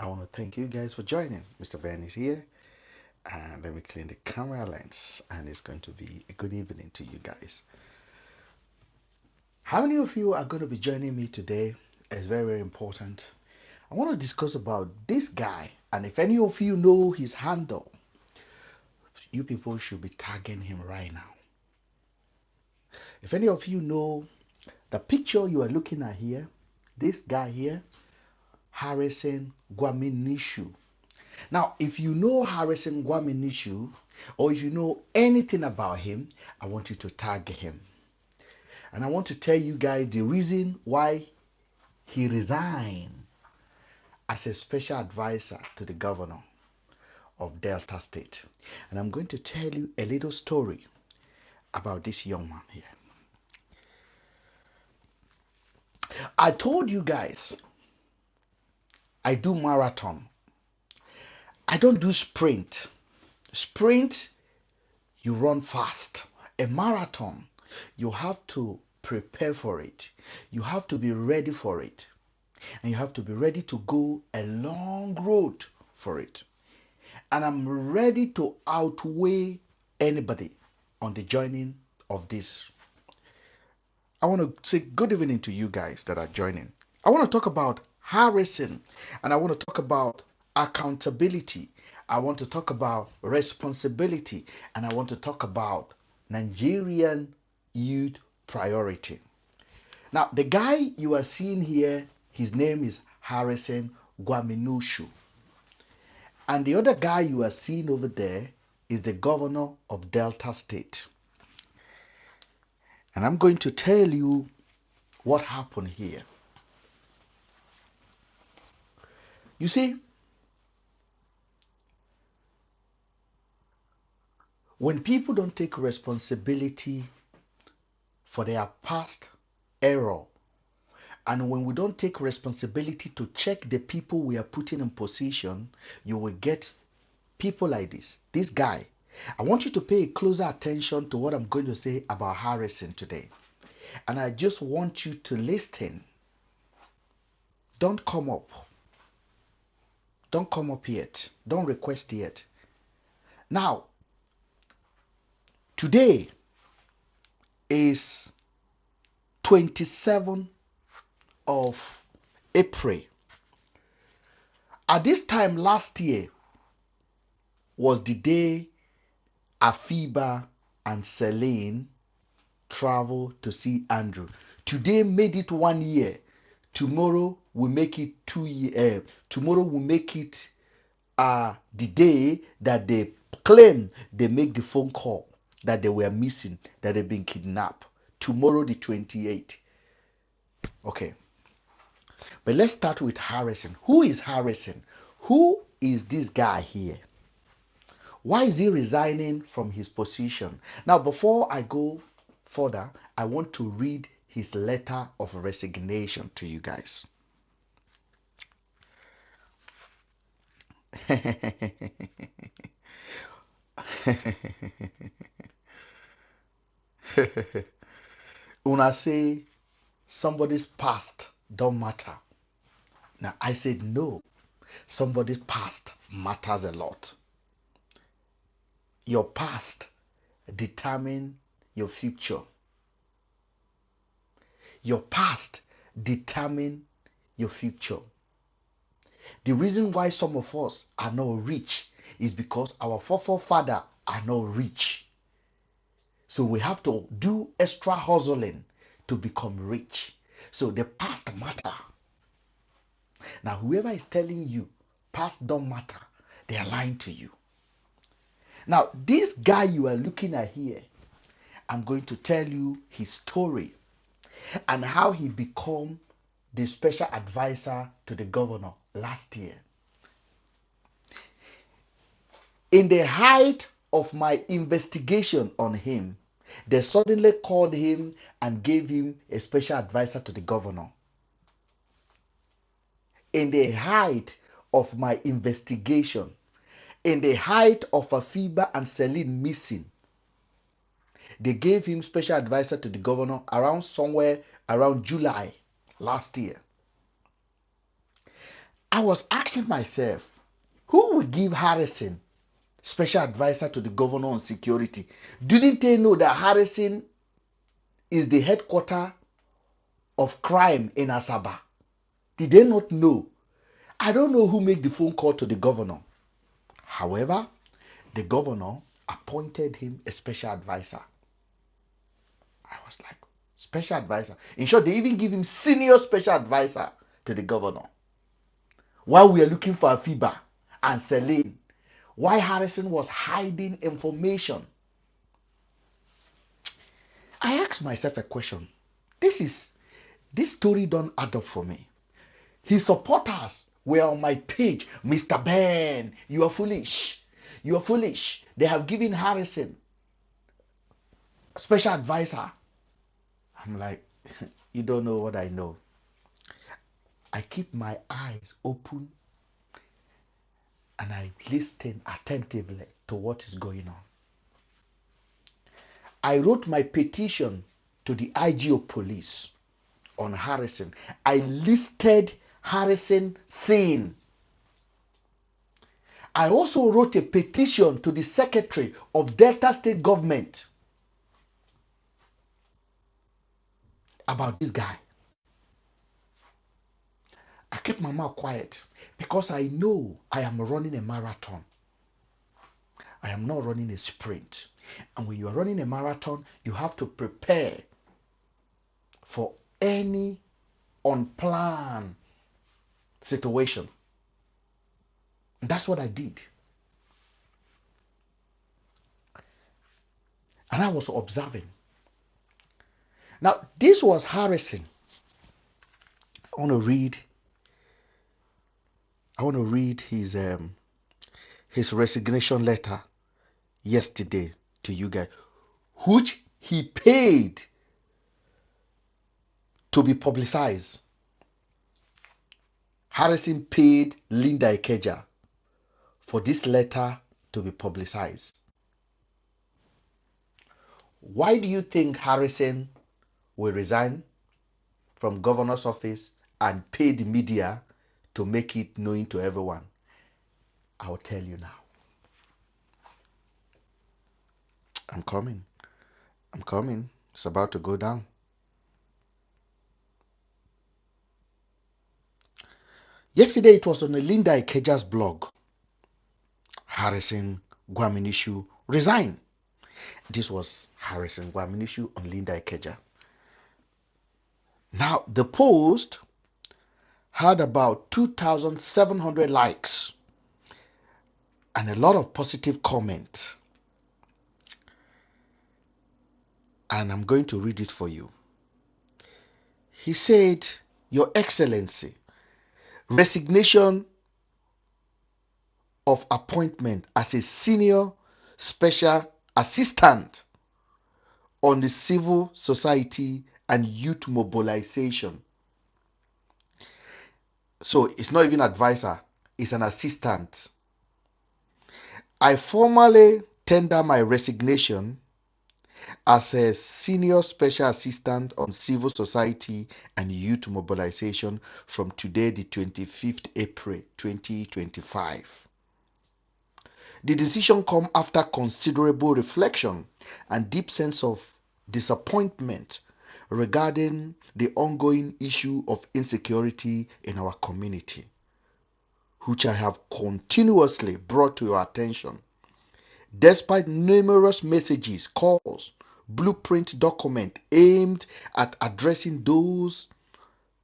I want to thank you guys for joining. Mr. Ben is here, and let me clean the camera lens, and it's going to be a good evening to you guys. How many of you are going to be joining me today? It's very, very important. I want to discuss about this guy, and if any of you know his handle, you people should be tagging him right now. If any of you know the picture you are looking at here, this guy here, Harrison Gwaminishu. Now, if you know Harrison Gwaminishu, or if you know anything about him, I want you to tag him. And I want to tell you guys the reason why he resigned as a special advisor to the governor of Delta State. And I'm going to tell you a little story about this young man here. I told you guys I do marathon. I don't do sprint. Sprint, you run fast. A marathon, you have to prepare for it. You have to be ready for it. And you have to be ready to go a long road for it. And I'm ready to outweigh anybody on the joining of this. I want to say good evening to you guys that are joining. I want to talk about Harrison, and I want to talk about accountability. I want to talk about responsibility, and I want to talk about Nigerian youth priority. Now, the guy you are seeing here, his name is Harrison Gwaminishu. And the other guy you are seeing over there is the governor of Delta State. And I'm going to tell you what happened here. You see, when people don't take responsibility for their past error, and when we don't take responsibility to check the people we are putting in position, you will get people like this. This guy. I want you to pay closer attention to what I'm going to say about Harrison today. And I just want you to listen. Don't come up. Don't come up yet. Don't request yet. Now, today is 27th of April. At this time last year was the day Afiba and Celine traveled to see Andrew. Today made it 1 year. Tomorrow will make it 2 years. Tomorrow will make it the day that they claim they make the phone call that they were missing, that they've been kidnapped. Tomorrow the 28th. Okay. But let's start with Harrison. Who is Harrison? Who is this guy here? Why is he resigning from his position? Now, before I go further, I want to read his letter of resignation to you guys. Una say somebody's past don't matter. Now, I said no. Somebody's past matters a lot. Your past determines your future. Your past determines your future. The reason why some of us are not rich is because our forefathers are not rich. So we have to do extra hustling to become rich. So the past matter. Now, whoever is telling you past don't matter, they are lying to you. Now, this guy you are looking at here, I'm going to tell you his story and how he became the special advisor to the governor last year. In the height of my investigation on him, they suddenly called him and gave him a special advisor to the governor. In the height of my investigation, in the height of Afiba and Seline missing, they gave him special advisor to the governor somewhere around July last year. I was asking myself, who would give Harrison special advisor to the governor on security? Didn't they know that Harrison is the headquarters of crime in Asaba? Did they not know? I don't know who made the phone call to the governor. However, the governor appointed him a special advisor. I was like, special advisor? In short, they even give him senior special advisor to the governor. While we are looking for Afiba and Celine, why Harrison was hiding information. I asked myself a question. This story don't add up for me. His supporters were on my page. Mr. Ben, you are foolish. You are foolish. They have given Harrison a special advisor. I'm like, you don't know what I know. I keep my eyes open and I listen attentively to what is going on. I wrote my petition to the IG of police on Harrison. I listed Harrison sin. I also wrote a petition to the Secretary of Delta State Government about this guy. I kept my mouth quiet because I know I am running a marathon. I am not running a sprint. And when you are running a marathon, you have to prepare for any unplanned situation. And that's what I did. And I was observing. Now, this was Harrison. I want to read his resignation letter yesterday to you guys, which he paid to be publicized. Harrison paid Linda Ikeja for this letter to be publicized. Why do you think Harrison will resign from governor's office and pay the media to make it known to everyone? I'll tell you now. I'm coming. It's about to go down. Yesterday it was on Linda Ikeja's blog. Harrison Gwaminishu resigned. This was Harrison Gwaminishu on Linda Ikeja. Now the post had about 2,700 likes and a lot of positive comments. And I'm going to read it for you. He said, Your Excellency, resignation of appointment as a senior special assistant on the civil society and youth mobilization. So it's not even advisor, it's an assistant. I formally tender my resignation as a senior special assistant on civil society and youth mobilization from today, the 25th April 2025. The decision comes after considerable reflection and deep sense of disappointment regarding the ongoing issue of insecurity in our community, which I have continuously brought to your attention. Despite numerous messages, calls, blueprint documents aimed at addressing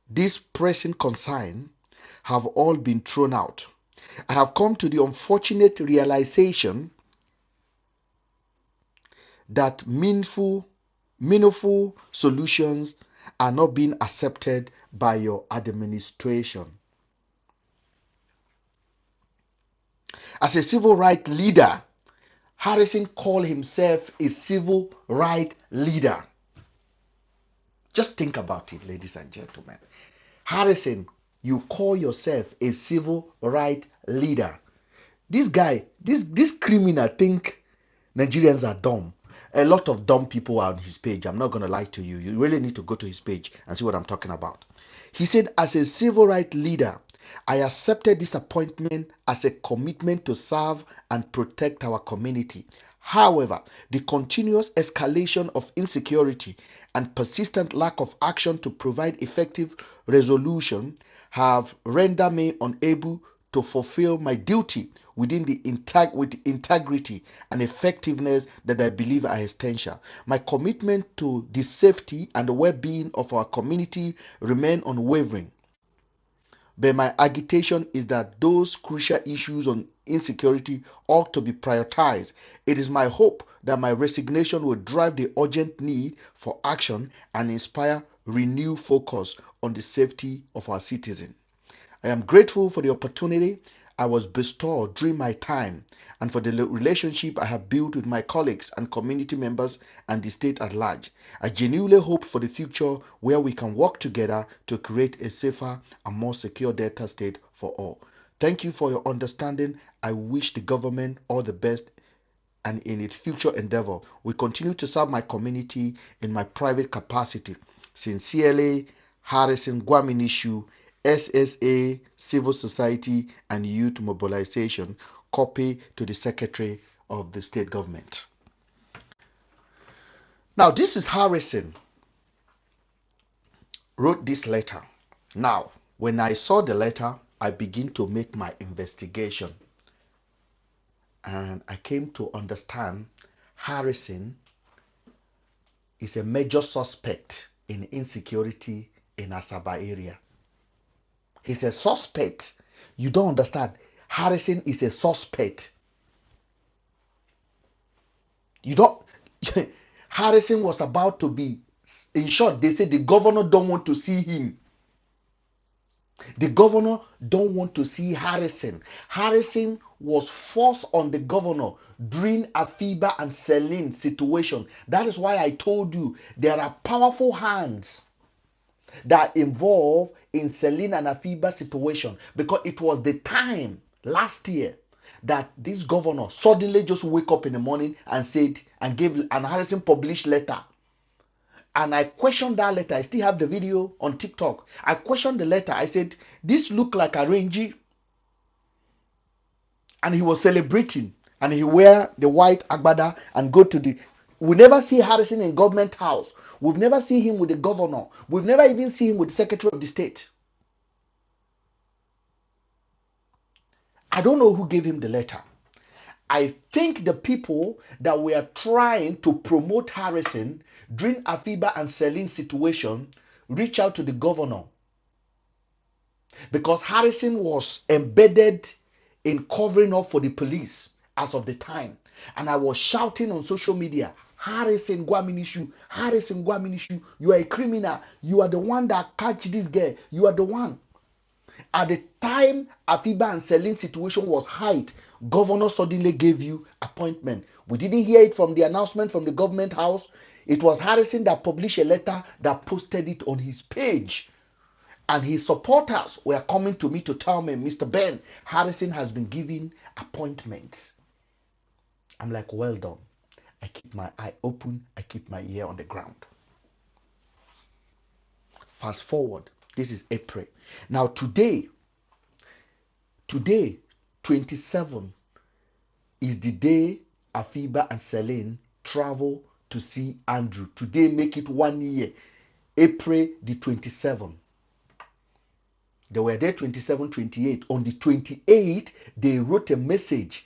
these pressing concerns have all been thrown out. I have come to the unfortunate realization that meaningful solutions are not being accepted by your administration. As a civil rights leader, Harrison called himself a civil rights leader. Just think about it, ladies and gentlemen. Harrison, you call yourself a civil rights leader. This guy, this criminal think Nigerians are dumb. A lot of dumb people are on his page. I'm not going to lie to you. You really need to go to his page and see what I'm talking about. He said, as a civil rights leader, I accepted this appointment as a commitment to serve and protect our community. However, the continuous escalation of insecurity and persistent lack of action to provide effective resolution have rendered me unable to fulfill my duty within with integrity and effectiveness that I believe are essential. My commitment to the safety and the well-being of our community remain unwavering. But my agitation is that those crucial issues on insecurity ought to be prioritized. It is my hope that my resignation will drive the urgent need for action and inspire renewed focus on the safety of our citizens. I am grateful for the opportunity I was bestowed during my time and for the relationship I have built with my colleagues and community members and the state at large. I genuinely hope for the future where we can work together to create a safer and more secure Delta state for all. Thank you for your understanding. I wish the government all the best and in its future endeavor. We continue to serve my community in my private capacity. Sincerely, Harrison Gwaminishu, SSA, Civil Society and Youth Mobilization. Copy to the Secretary of the State Government. Now, this is Harrison wrote this letter. Now, when I saw the letter, I began to make my investigation. And I came to understand Harrison is a major suspect in insecurity in Asaba area. He's a suspect. You don't understand. Harrison is a suspect. You don't. Harrison was about to be, in short, they say the governor don't want to see him. The governor don't want to see Harrison. Harrison was forced on the governor during Afiba and Seline situation. That is why I told you there are powerful hands that are involved in Celine and Afiba situation, because it was the time last year that this governor suddenly just wake up in the morning and said and Harrison published letter. And I questioned that letter. I still have the video on TikTok. I questioned the letter. I said, this look like a Renji. And he was celebrating. And he wear the white agbada and go to the... We never see Harrison in government house. We've never seen him with the governor. We've never even seen him with the Secretary of the State. I don't know who gave him the letter. I think the people that were trying to promote Harrison during Afiba and Celine situation reach out to the governor, because Harrison was embedded in covering up for the police as of the time. And I was shouting on social media, Harrison Gwaminishu, Harrison Gwaminishu, you are a criminal. You are the one that catch this girl. You are the one. At the time Afiba and Celine situation was height, governor suddenly gave you appointment. We didn't hear it from the announcement from the government house. It was Harrison that published a letter that posted it on his page. And his supporters were coming to me to tell me, Mr. Ben, Harrison has been given appointments. I'm like, well done. I keep my eye open. I keep my ear on the ground. Fast forward. This is April. Now today, 27, is the day Afiba and Celine travel to see Andrew. Today make it 1 year. April the 27th. They were there 27, 28. On the 28th, they wrote a message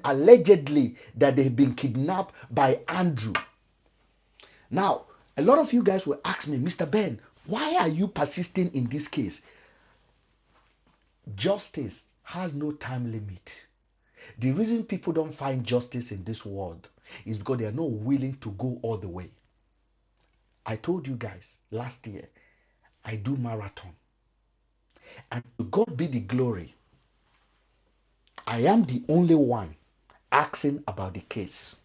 allegedly that they've been kidnapped by Andrew. Now, a lot of you guys will ask me, Mr. Ben, why are you persisting in this case? Justice has no time limit. The reason people don't find justice in this world is because they are not willing to go all the way. I told you guys last year, I do marathon. And to God be the glory, I am the only one asking about the case.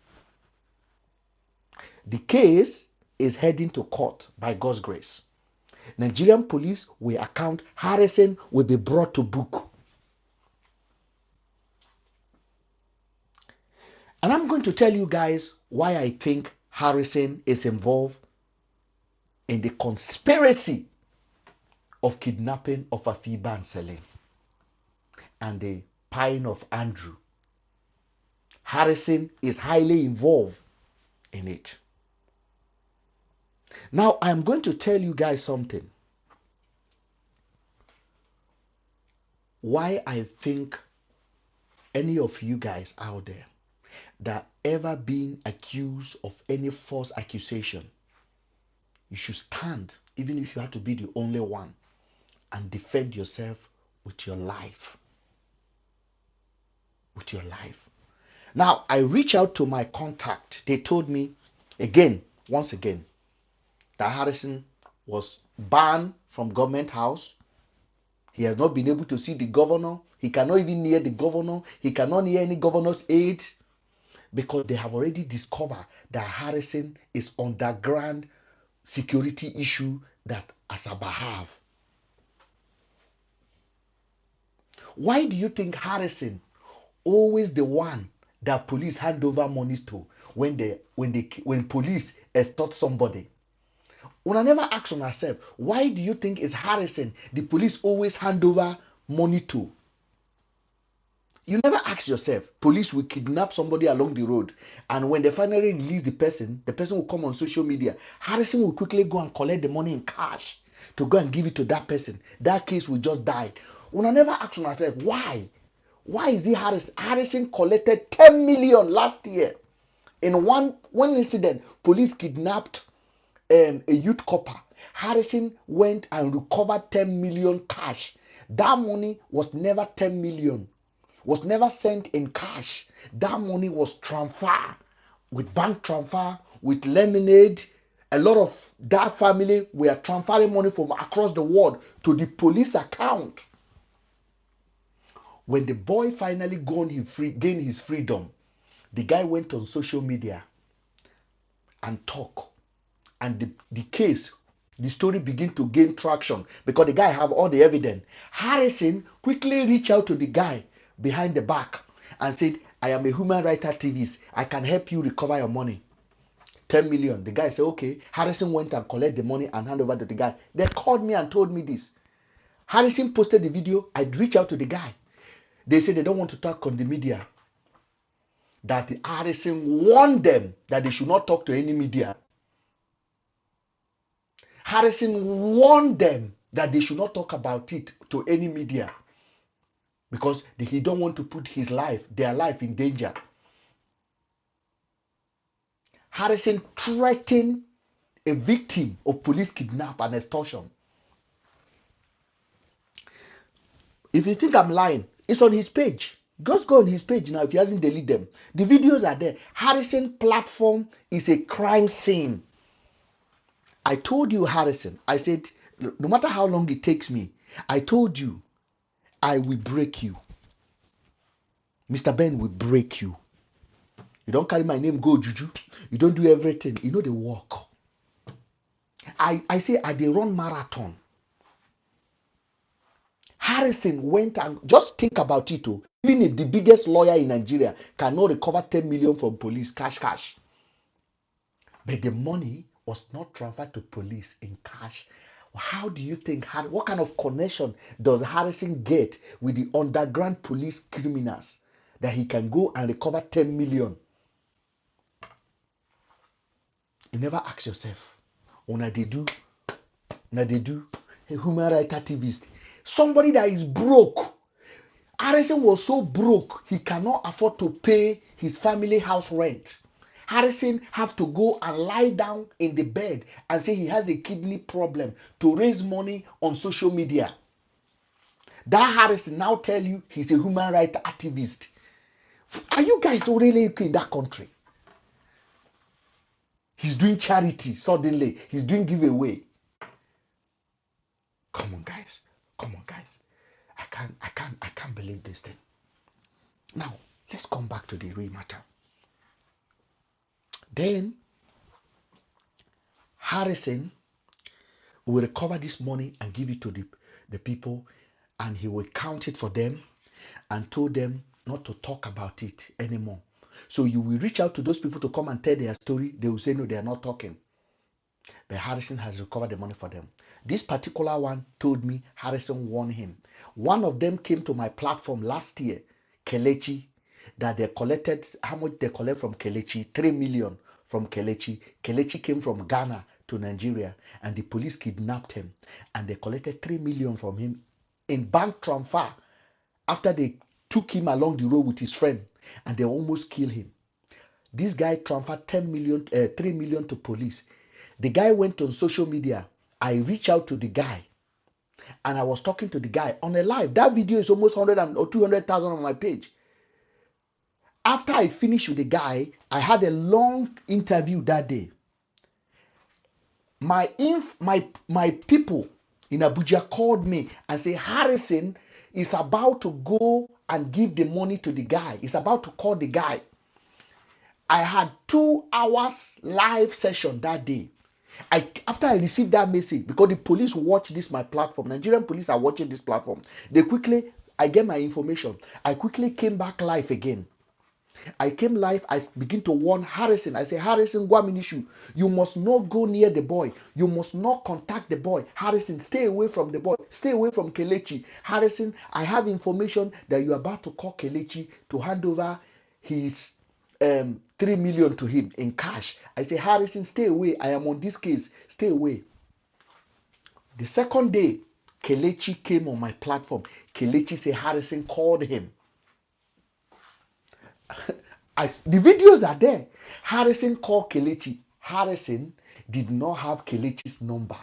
The case is heading to court by God's grace. Nigerian police will account. Harrison will be brought to book. And I'm going to tell you guys why I think Harrison is involved in the conspiracy of kidnapping of Afiba and Celine. and the pine of Andrew. Harrison is highly involved in it. Now, I'm going to tell you guys something. Why I think any of you guys out there that ever been accused of any false accusation, you should stand, even if you have to be the only one, and defend yourself with your life. With your life. Now, I reach out to my contact. They told me once again, that Harrison was banned from government house. He has not been able to see the governor. He cannot even near the governor. He cannot near any governor's aide, because they have already discovered that Harrison is underground security issue that Asaba have. Why do you think Harrison always the one that police hand over monies to when police extort somebody? Una never ask on herself, why do you think it's Harrison the police always hand over money to? You never ask yourself, police will kidnap somebody along the road, and when they finally release the person will come on social media. Harrison will quickly go and collect the money in cash to go and give it to that person. That case will just die. Una never ask on herself, why? Why is it Harrison? Harrison collected 10 million last year. In one incident, police kidnapped a youth copper. Harrison went and recovered 10 million cash. That money was never 10 million, was never sent in cash. That money was transferred with bank transfer, with lemonade. A lot of that family were transferring money from across the world to the police account. When the boy finally gained his freedom, the guy went on social media and talked. And the story began to gain traction because the guy have all the evidence. Harrison quickly reached out to the guy behind the back and said, I am a human rights activist. I can help you recover your money. 10 million. The guy said, okay. Harrison went and collected the money and handed over to the guy. They called me and told me this. Harrison posted the video. I reached out to the guy. They said they don't want to talk on the media. That Harrison warned them that they should not talk to any media. Harrison warned them that they should not talk about it to any media because he don't want to put their life in danger. Harrison threatened a victim of police kidnap and extortion. If you think I'm lying, it's on his page. Just go on his page now if he hasn't deleted them. The videos are there. Harrison platform is a crime scene. I told you, Harrison, I said, no matter how long it takes me, I told you, I will break you. Mr. Ben will break you. You don't carry my name, go juju. You don't do everything. You know the work. I say I dey run marathon. Harrison went and just think about it. Even if the biggest lawyer in Nigeria cannot recover 10 million from police, cash. But the money was not transferred to police in cash. How do you think, what kind of connection does Harrison get with the underground police criminals that he can go and recover 10 million? You never ask yourself, una they do, a human rights activist, somebody that is broke. Harrison was so broke, he cannot afford to pay his family house rent. Harrison have to go and lie down in the bed and say he has a kidney problem to raise money on social media. That Harrison now tell you he's a human rights activist. Are you guys really in that country? He's doing charity suddenly. He's doing giveaway. Come on, guys. I can't believe this thing. Now, let's come back to the real matter. Then Harrison will recover this money and give it to the people, and he will count it for them and told them not to talk about it anymore. So you will reach out to those people to come and tell their story. They will say no, they are not talking. but Harrison has recovered the money for them. This particular one told me Harrison won him. One of them came to my platform last year, Kelechi, that they collected, how much they collect from Kelechi? 3 million from Kelechi. Kelechi came from Ghana to Nigeria, and the police kidnapped him, and they collected 3 million from him in bank transfer after they took him along the road with his friend, and they almost killed him. This guy transferred 3 million to police. The guy went on social media. I reached out to the guy, and I was talking to the guy on a live. That video is almost 100 or 200,000 on my page. After I finished with the guy, I had a long interview that day. My people in Abuja called me and said Harrison is about to go and give the money to the guy. He's about to call the guy. I had 2 hours live session that day. After I received that message, because the police watch this my platform, Nigerian police are watching this platform. I get my information. I quickly came back live again. I came live. I begin to warn Harrison. I say, Harrison, Guaminishu, you must not go near the boy. You must not contact the boy. Harrison, stay away from the boy. Stay away from Kelechi. Harrison, I have information that you're about to call Kelechi to hand over his 3 million to him in cash. I say, Harrison, stay away. I am on this case. Stay away. The second day, Kelechi came on my platform. Kelechi said Harrison called him. The videos are there. Harrison called Kelechi. Harrison did not have Kelechi's number.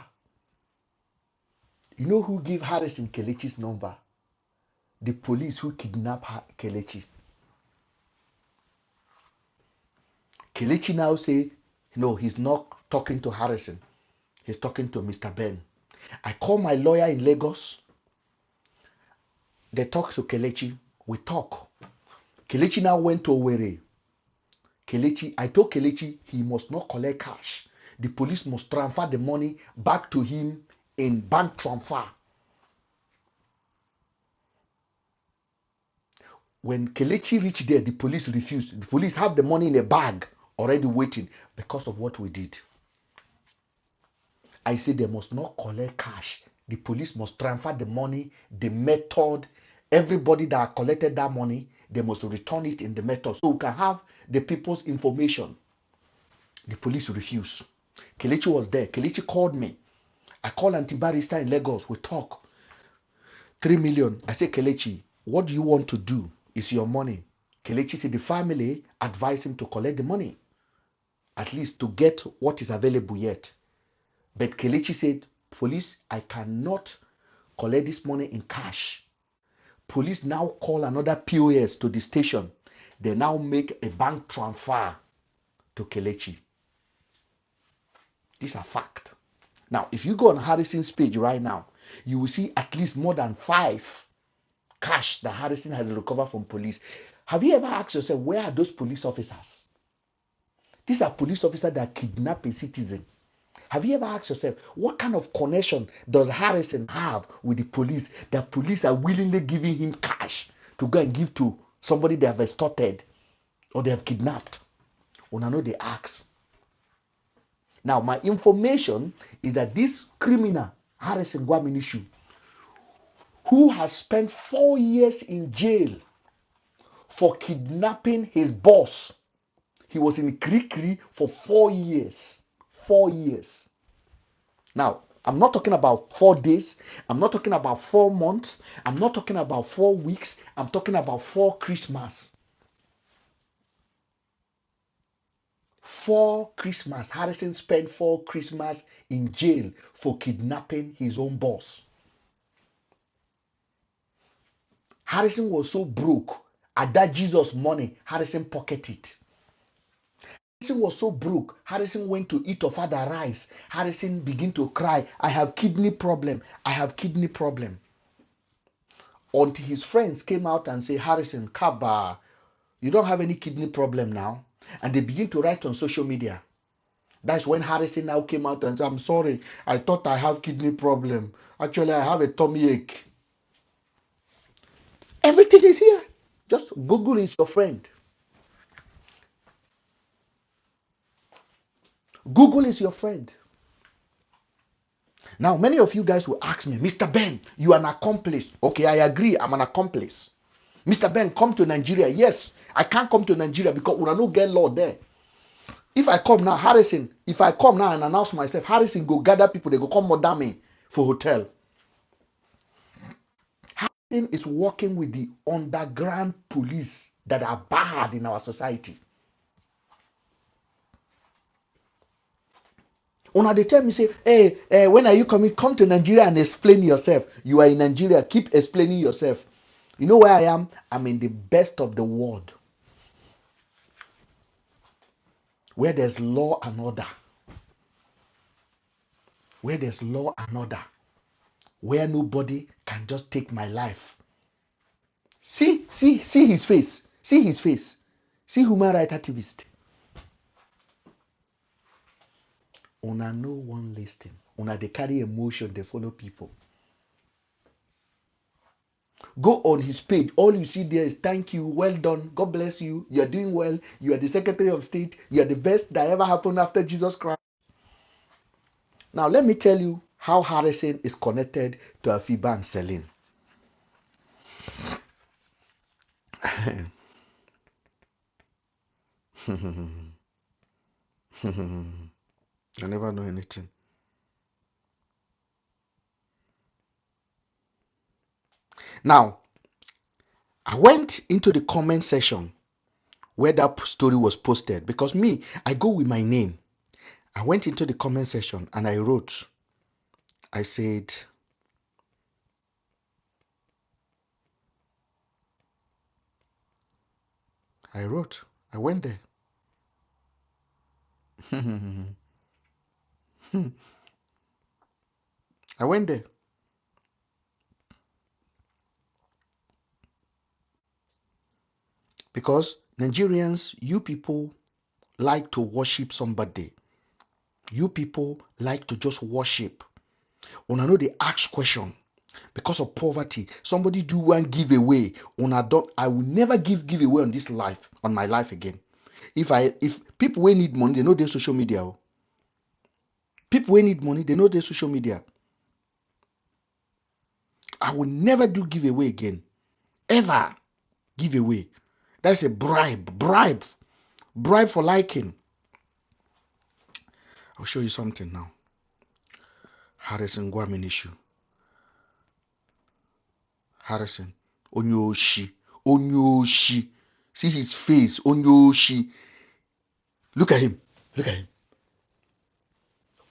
You know who gave Harrison Kelechi's number? The police who kidnapped Kelechi. Kelechi now say, no, he's not talking to Harrison. He's talking to Mr. Ben. I call my lawyer in Lagos. They talk to Kelechi. We talk. Kelechi now went to Owerri. I told Kelechi he must not collect cash. The police must transfer the money back to him in bank transfer. When Kelechi reached there, the police refused. The police have the money in a bag already waiting because of what we did. I said they must not collect cash. The police must transfer the money, the method. Everybody that collected that money, they must return it in the method so we can have the people's information. The police refused. Kelechi was there. Kelechi called me. I called Auntie Barrister in Lagos. We talk. 3 million. I said, Kelechi, what do you want to do? It's your money. Kelechi said the family advised him to collect the money, at least to get what is available yet. But Kelechi said, police, I cannot collect this money in cash. Police now call another POS to the station. They now make a bank transfer to Kelechi. These are facts. Now, if you go on Harrison's page right now, you will see at least more than 5 cash that Harrison has recovered from police. Have you ever asked yourself, where are those police officers? These are police officers that kidnap a citizen. Have you ever asked yourself, what kind of connection does Harrison have with the police that police are willingly giving him cash to go and give to somebody they have extorted or they have kidnapped? When I know they ask. Now, my information is that this criminal, Harrison Guaminishu, who has spent 4 years in jail for kidnapping his boss. He was in Kirikiri for 4 years. 4 years. Now, I'm not talking about 4 days. I'm not talking about 4 months. I'm not talking about 4 weeks. I'm talking about 4 Christmas. 4 Christmas. Harrison spent 4 Christmas in jail for kidnapping his own boss. Harrison was so broke. At that Jesus money, Harrison pocketed it. Harrison was so broke. Harrison went to eat of other rice. Harrison began to cry, I have kidney problem. I have kidney problem. Until his friends came out and said, Harrison, Kaba, you don't have any kidney problem now. And they begin to write on social media. That's when Harrison now came out and said, I'm sorry, I thought I have kidney problem. Actually, I have a tummy ache. Everything is here. Just Google is your friend. Google is your friend. Now, many of you guys will ask me, Mr. Ben, you are an accomplice. Okay, I agree, I'm an accomplice. Mr. Ben, come to Nigeria. Yes, I can't come to Nigeria because we don't get law there. If I come now, Harrison, if I come now and announce myself, Harrison go gather people, they go come murder me for hotel. Harrison is working with the underground police that are bad in our society. Una they tell me, say, hey, when are you coming? Come to Nigeria and explain yourself. You are in Nigeria, keep explaining yourself. You know where I am? I'm in the best of the world, where there's law and order. Where there's law and order. Where nobody can just take my life. See his face. See his face. See human rights activist. Una no one listen. Una they carry emotion, they follow people. Go on his page. All you see there is thank you, well done, God bless you, you are doing well, you are the Secretary of State, you are the best that ever happened after Jesus Christ. Now let me tell you how Harrison is connected to Afiba and Seline. I never know anything. Now, I went into the comment section where that story was posted because me, I go with my name. I went into the comment section and I wrote, I said, I went there. I went there. Because Nigerians, you people like to worship somebody. You people like to just worship. Una know they ask question. Because of poverty, somebody do one giveaway. I will never give giveaway on this life, on my life again. If people will need money, they know their social media. People will need money, they know their social media. I will never do giveaway again. Ever giveaway. That's a bribe. Bribe for liking. I'll show you something now. Harrison Guamin issue. Harrison. Onyoshi. See his face. Onyoshi. Look at him.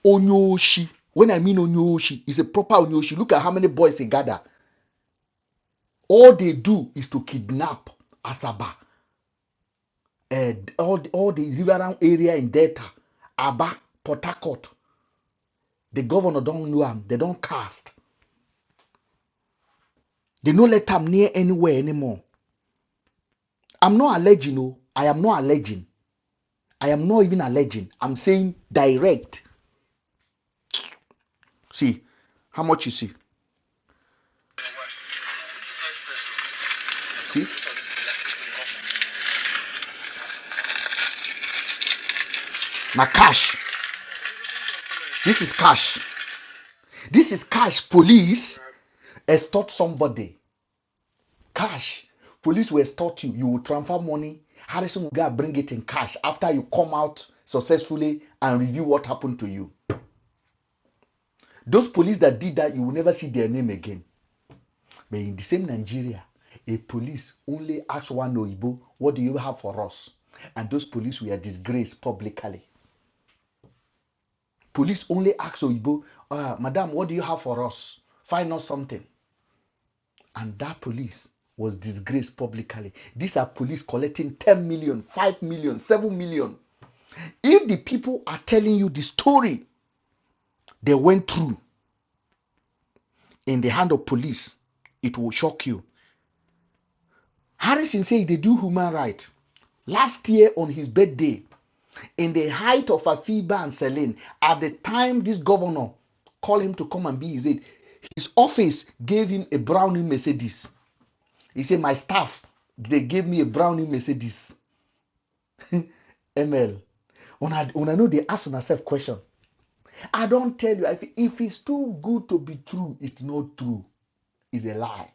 Onyoshi. When I mean Onyoshi, it's a proper Onyoshi. Look at how many boys he gather. All they do is to kidnap Asaba. All the riverine area in Delta. Aba, Port Harcourt. The governor don't know him. They don't cast. They don't let him near anywhere anymore. I'm not alleging, no. I am not alleging. I am not even alleging. I'm saying direct. See, how much you see? See? Now cash. This is cash. This is cash. Police extort somebody. Cash. Police will extort you. You will transfer money. Harrison will go bring it in cash after you come out successfully and review what happened to you. Those police that did that, you will never see their name again. But in the same Nigeria, a police only asked one Oyibo, what do you have for us? And those police were disgraced publicly. Police only asked Oyibo, Madam, what do you have for us? Find us something. And that police was disgraced publicly. These are police collecting 10 million, 5 million, 7 million. If the people are telling you the story they went through in the hand of police, it will shock you. Harrison said they do human rights. Last year on his birthday, in the height of Afiba and Seline, at the time this governor called him to come and be his aide, his office gave him a brownie Mercedes. He said, my staff, they gave me a brownie Mercedes. ML. Una know they ask themselves question. I don't tell you, if it's too good to be true, it's not true. It's a lie.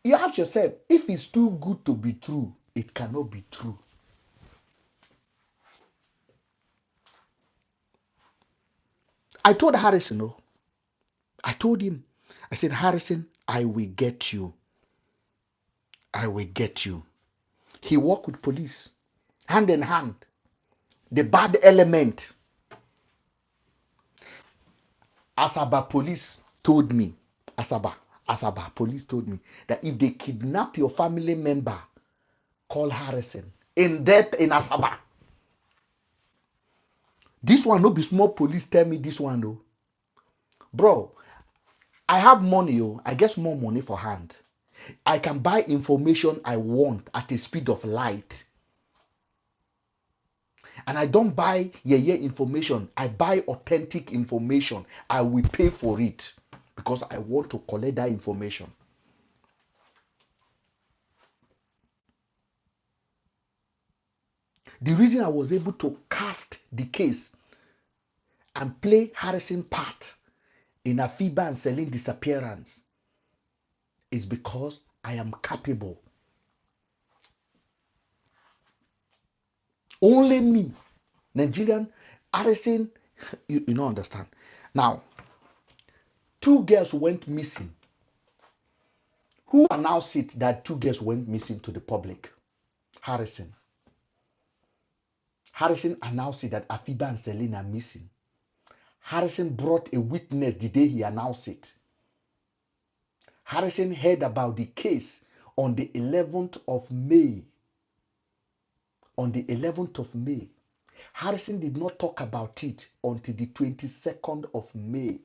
You ask yourself, if it's too good to be true, it cannot be true. I told Harrison, no. I told him, I said, Harrison, I will get you. I will get you. He worked with police, hand in hand. The bad element. Asaba police told me, Asaba police told me that if they kidnap your family member, call Harrison. In death in Asaba. This one no be small police tell me this one though. Bro, I have money, I get more money for hand. I can buy information I want at the speed of light. And I don't buy information. I buy authentic information. I will pay for it because I want to collect that information. The reason I was able to cast the case and play Harrison part in Afiba and Seline disappearance is because I am capable. Only me, Nigerian, Harrison, you don't understand. Now, 2 girls went missing. Who announced it that 2 girls went missing to the public? Harrison. Harrison announced it that Afiba and Celine are missing. Harrison brought a witness the day he announced it. Harrison heard about the case on the 11th of May. On the 11th of May. Harrison did not talk about it until the 22nd of May.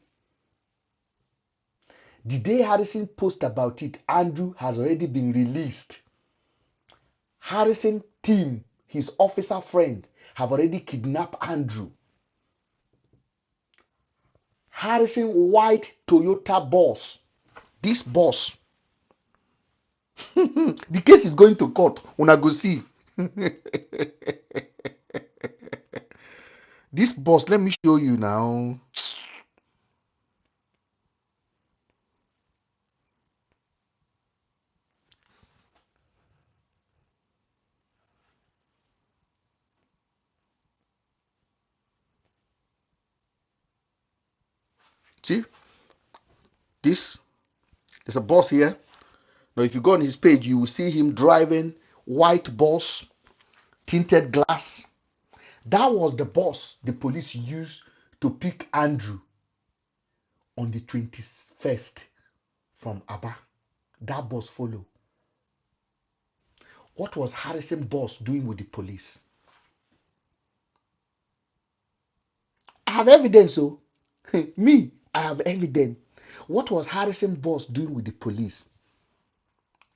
The day Harrison posted about it, Andrew has already been released. Harrison team, his officer friend, have already kidnapped Andrew. Harrison white Toyota boss. This boss. The case is going to court. Una go see. This boss, let me show you now. See? There's a boss here. Now, if you go on his page, you will see him driving white boss, tinted glass. That was the boss the police used to pick Andrew on the 21st from Aba. That boss followed. What was Harrison boss doing with the police? I have evidence, so me, I have evidence. What was Harrison boss doing with the police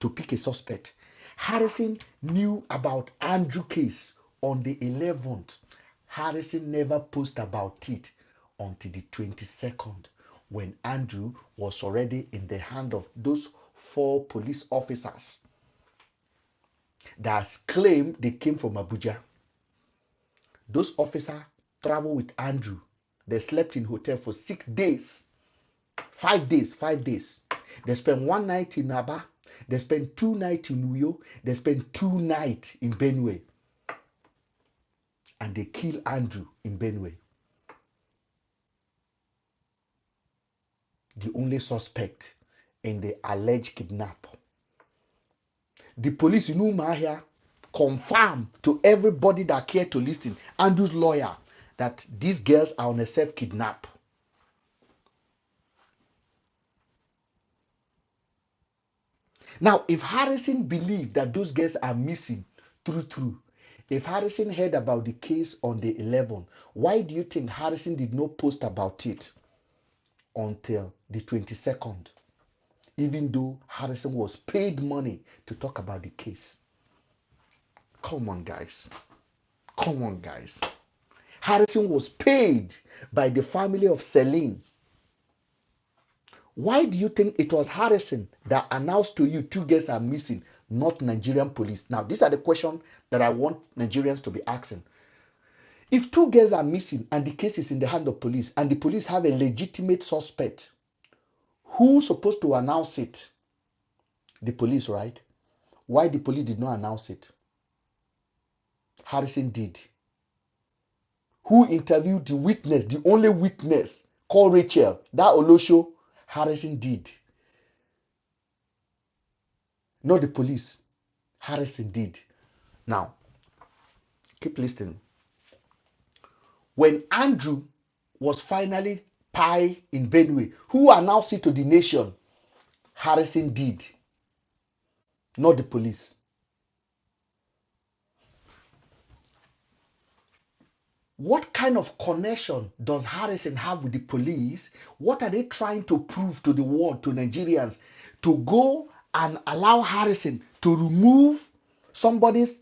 to pick a suspect? Harrison knew about Andrew case on the 11th. Harrison never posted about it until the 22nd, when Andrew was already in the hand of those 4 police officers that claimed they came from Abuja. Those officers traveled with Andrew. They slept in hotel for 6 days. 5 days. They spent 1 night in Aba. They spent 2 nights in Uyo. They spent 2 nights in Benue. And they killed Andrew in Benue. The only suspect in the alleged kidnap. The police in Umahia confirmed to everybody that cared to listen, Andrew's lawyer, that these girls are on a self-kidnap. Now, if Harrison believed that those girls are missing, true, if Harrison heard about the case on the 11th, why do you think Harrison did not post about it until the 22nd? Even though Harrison was paid money to talk about the case. Come on, guys. Harrison was paid by the family of Celine. Why do you think it was Harrison that announced to you 2 girls are missing, not Nigerian police? Now, these are the questions that I want Nigerians to be asking. If two girls are missing and the case is in the hand of police and the police have a legitimate suspect, who's supposed to announce it? The police, right? Why the police did not announce it? Harrison did. Who interviewed the witness, the only witness, called Rachel, that Olosho? Harrison did. Not the police. Harrison did. Now, keep listening. When Andrew was finally pie in Benue, who announced it to the nation? Harrison did. Not the police. What kind of connection does Harrison have with the police? What are they trying to prove to the world, to Nigerians, to go and allow Harrison to remove somebody's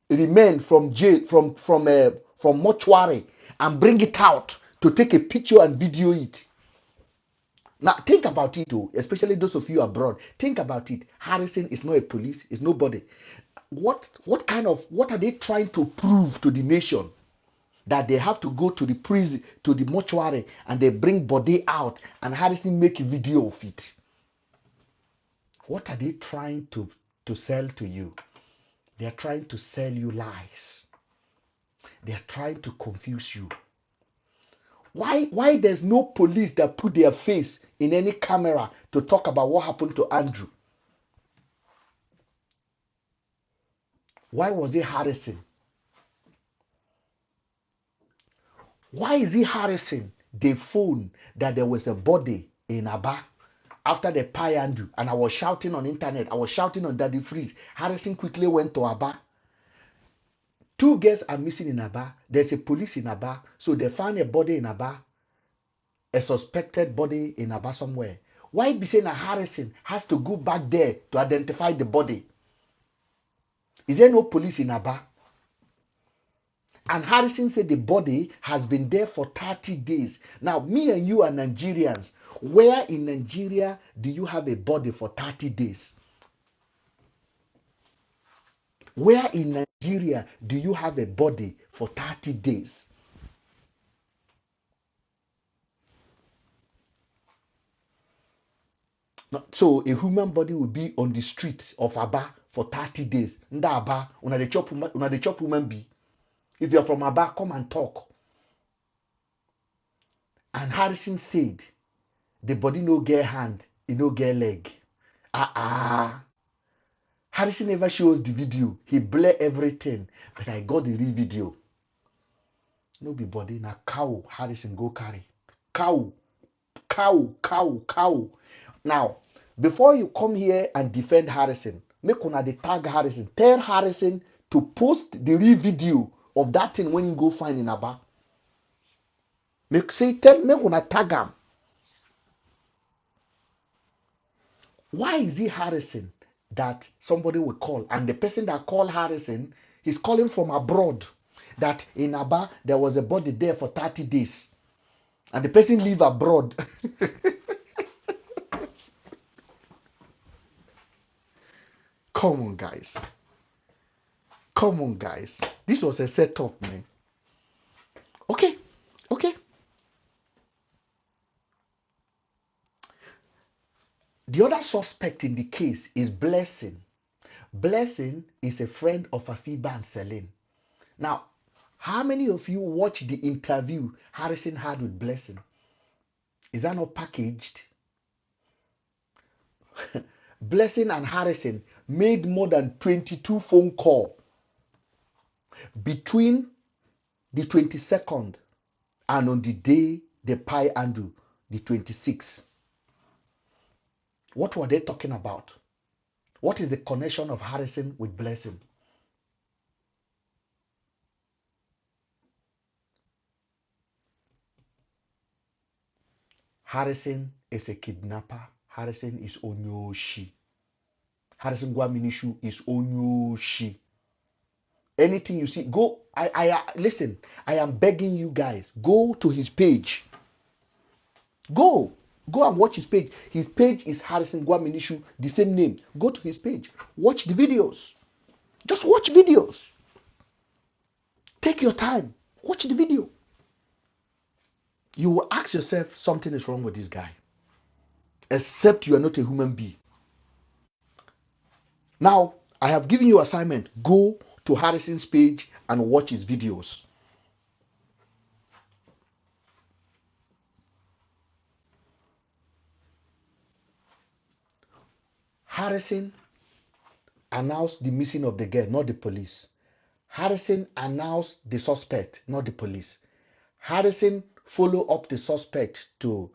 remain from jail, from mortuary, and bring it out to take a picture and video it? Now think about it, too, especially those of you abroad. Think about it. Harrison is not a police, is nobody. What are they trying to prove to the nation? That they have to go to the prison, to the mortuary, and they bring body out, and Harrison make a video of it. What are they trying to sell to you? They are trying to sell you lies. They are trying to confuse you. Why there's no police that put their face in any camera to talk about what happened to Andrew? Why was it Harrison? Why is it Harrison the phone that there was a body in Aba after the pie Andrew? And I was shouting on internet. I was shouting on Daddy Freeze. Harrison quickly went to Aba. Two girls are missing in Aba. There's a police in Aba. So they found a body in Aba. A suspected body in Aba somewhere. Why be saying that Harrison has to go back there to identify the body? Is there no police in Aba? And Harrison said the body has been there for 30 days. Now, me and you are Nigerians. Where in Nigeria do you have a body for 30 days? Where in Nigeria do you have a body for 30 days? So a human body will be on the streets of Aba for 30 days. Nda Aba, una de chop human be. If you're from Aba, come and talk. And Harrison said, the body no get hand, it no get leg. Harrison never shows the video. He blur everything. But I got the real video. No be body, na cow Harrison go carry. Cow. Now, before you come here and defend Harrison, make una dey tag Harrison. Tell Harrison to post the real video of that thing when you go find in Aba. Make una tag him. Why is it Harrison that somebody will call? And the person that called Harrison, he's calling from abroad. That in Aba, there was a body there for 30 days. And the person live abroad. Come on, guys. This was a setup, man. Okay. The other suspect in the case is Blessing. Blessing is a friend of Afiba and Seline. Now, how many of you watched the interview Harrison had with Blessing? Is that not packaged? Blessing and Harrison made more than 22 phone calls between the 22nd and on the day the pie Andrew, the 26th. What were they talking about? What is the connection of Harrison with Blessing? Harrison is a kidnapper. Harrison is Onyoshi. Harrison Gwaminishu is Onyoshi. Anything you see, go. Listen. I am begging you guys. Go to his page. Go and watch his page. His page is Harrison Gwaminishu, the same name. Go to his page. Watch the videos. Just watch videos. Take your time. Watch the video. You will ask yourself, something is wrong with this guy. Except you are not a human being. Now, I have given you assignment. Go to Harrison's page and watch his videos. Harrison announced the missing of the girl, not the police. Harrison announced the suspect, not the police. Harrison follow up the suspect to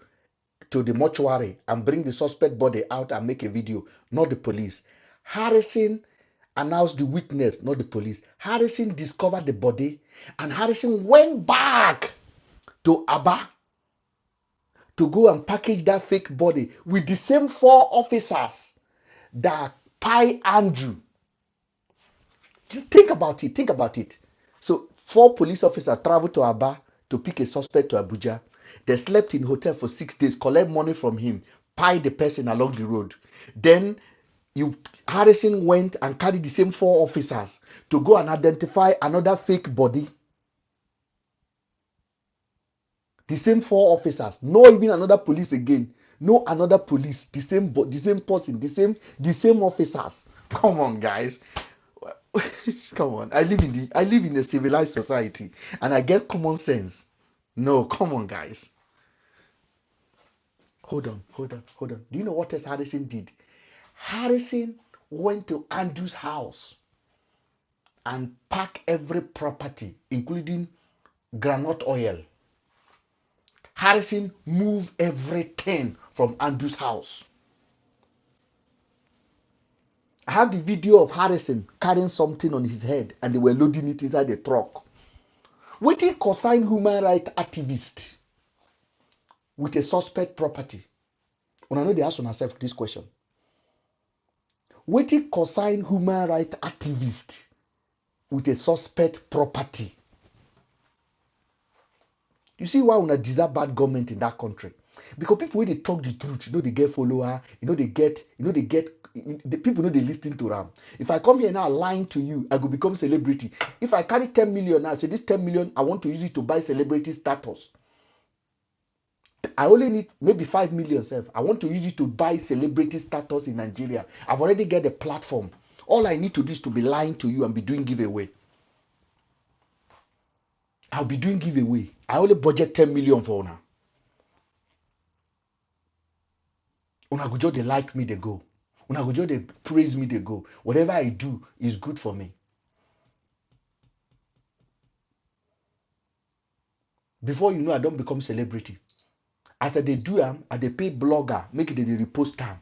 the mortuary and bring the suspect body out and make a video, not the police. Harrison announced the witness, not the police. Harrison discovered the body and Harrison went back to Aba to go and package that fake body with the same 4 officers that Pi Andrew. Think about it. Think about it. So 4 police officers traveled to Aba to pick a suspect to Abuja. They slept in hotel for 6 days, collect money from him, pay the person along the road. Then Harrison went and carried the same 4 officers to go and identify another fake body. The same 4 officers, no even another police again, no another police, the same person, the same officers. Come on, guys. Come on. I live in a civilized society and I get common sense. No, come on, guys. Hold on. Do you know what else Harrison did? Harrison went to Andrew's house and packed every property, including granite oil. Harrison moved everything from Andrew's house. I have the video of Harrison carrying something on his head and they were loading it inside the truck. Waiting consign human rights activist with a suspect property. When I know they ask yourself this question. Waiting consign human rights activist with a suspect property. You see why we deserve bad government in that country? Because people when they talk the truth, they get follower, they get the people they listen to them. If I come here now lying to you, I will become celebrity. If I carry 10 million now, say this 10 million, I want to use it to buy celebrity status. I only need maybe 5 million self. I want to use it to buy celebrity status in Nigeria. I've already got a platform. All I need to do is to be lying to you and be doing giveaway. I'll be doing giveaway. I only budget 10 million for now. Una go just they like me, they go. Una go just they praise me, they go. Whatever I do is good for me. Before you know, I don't become celebrity. After they do them, I they pay blogger, make it they repost time.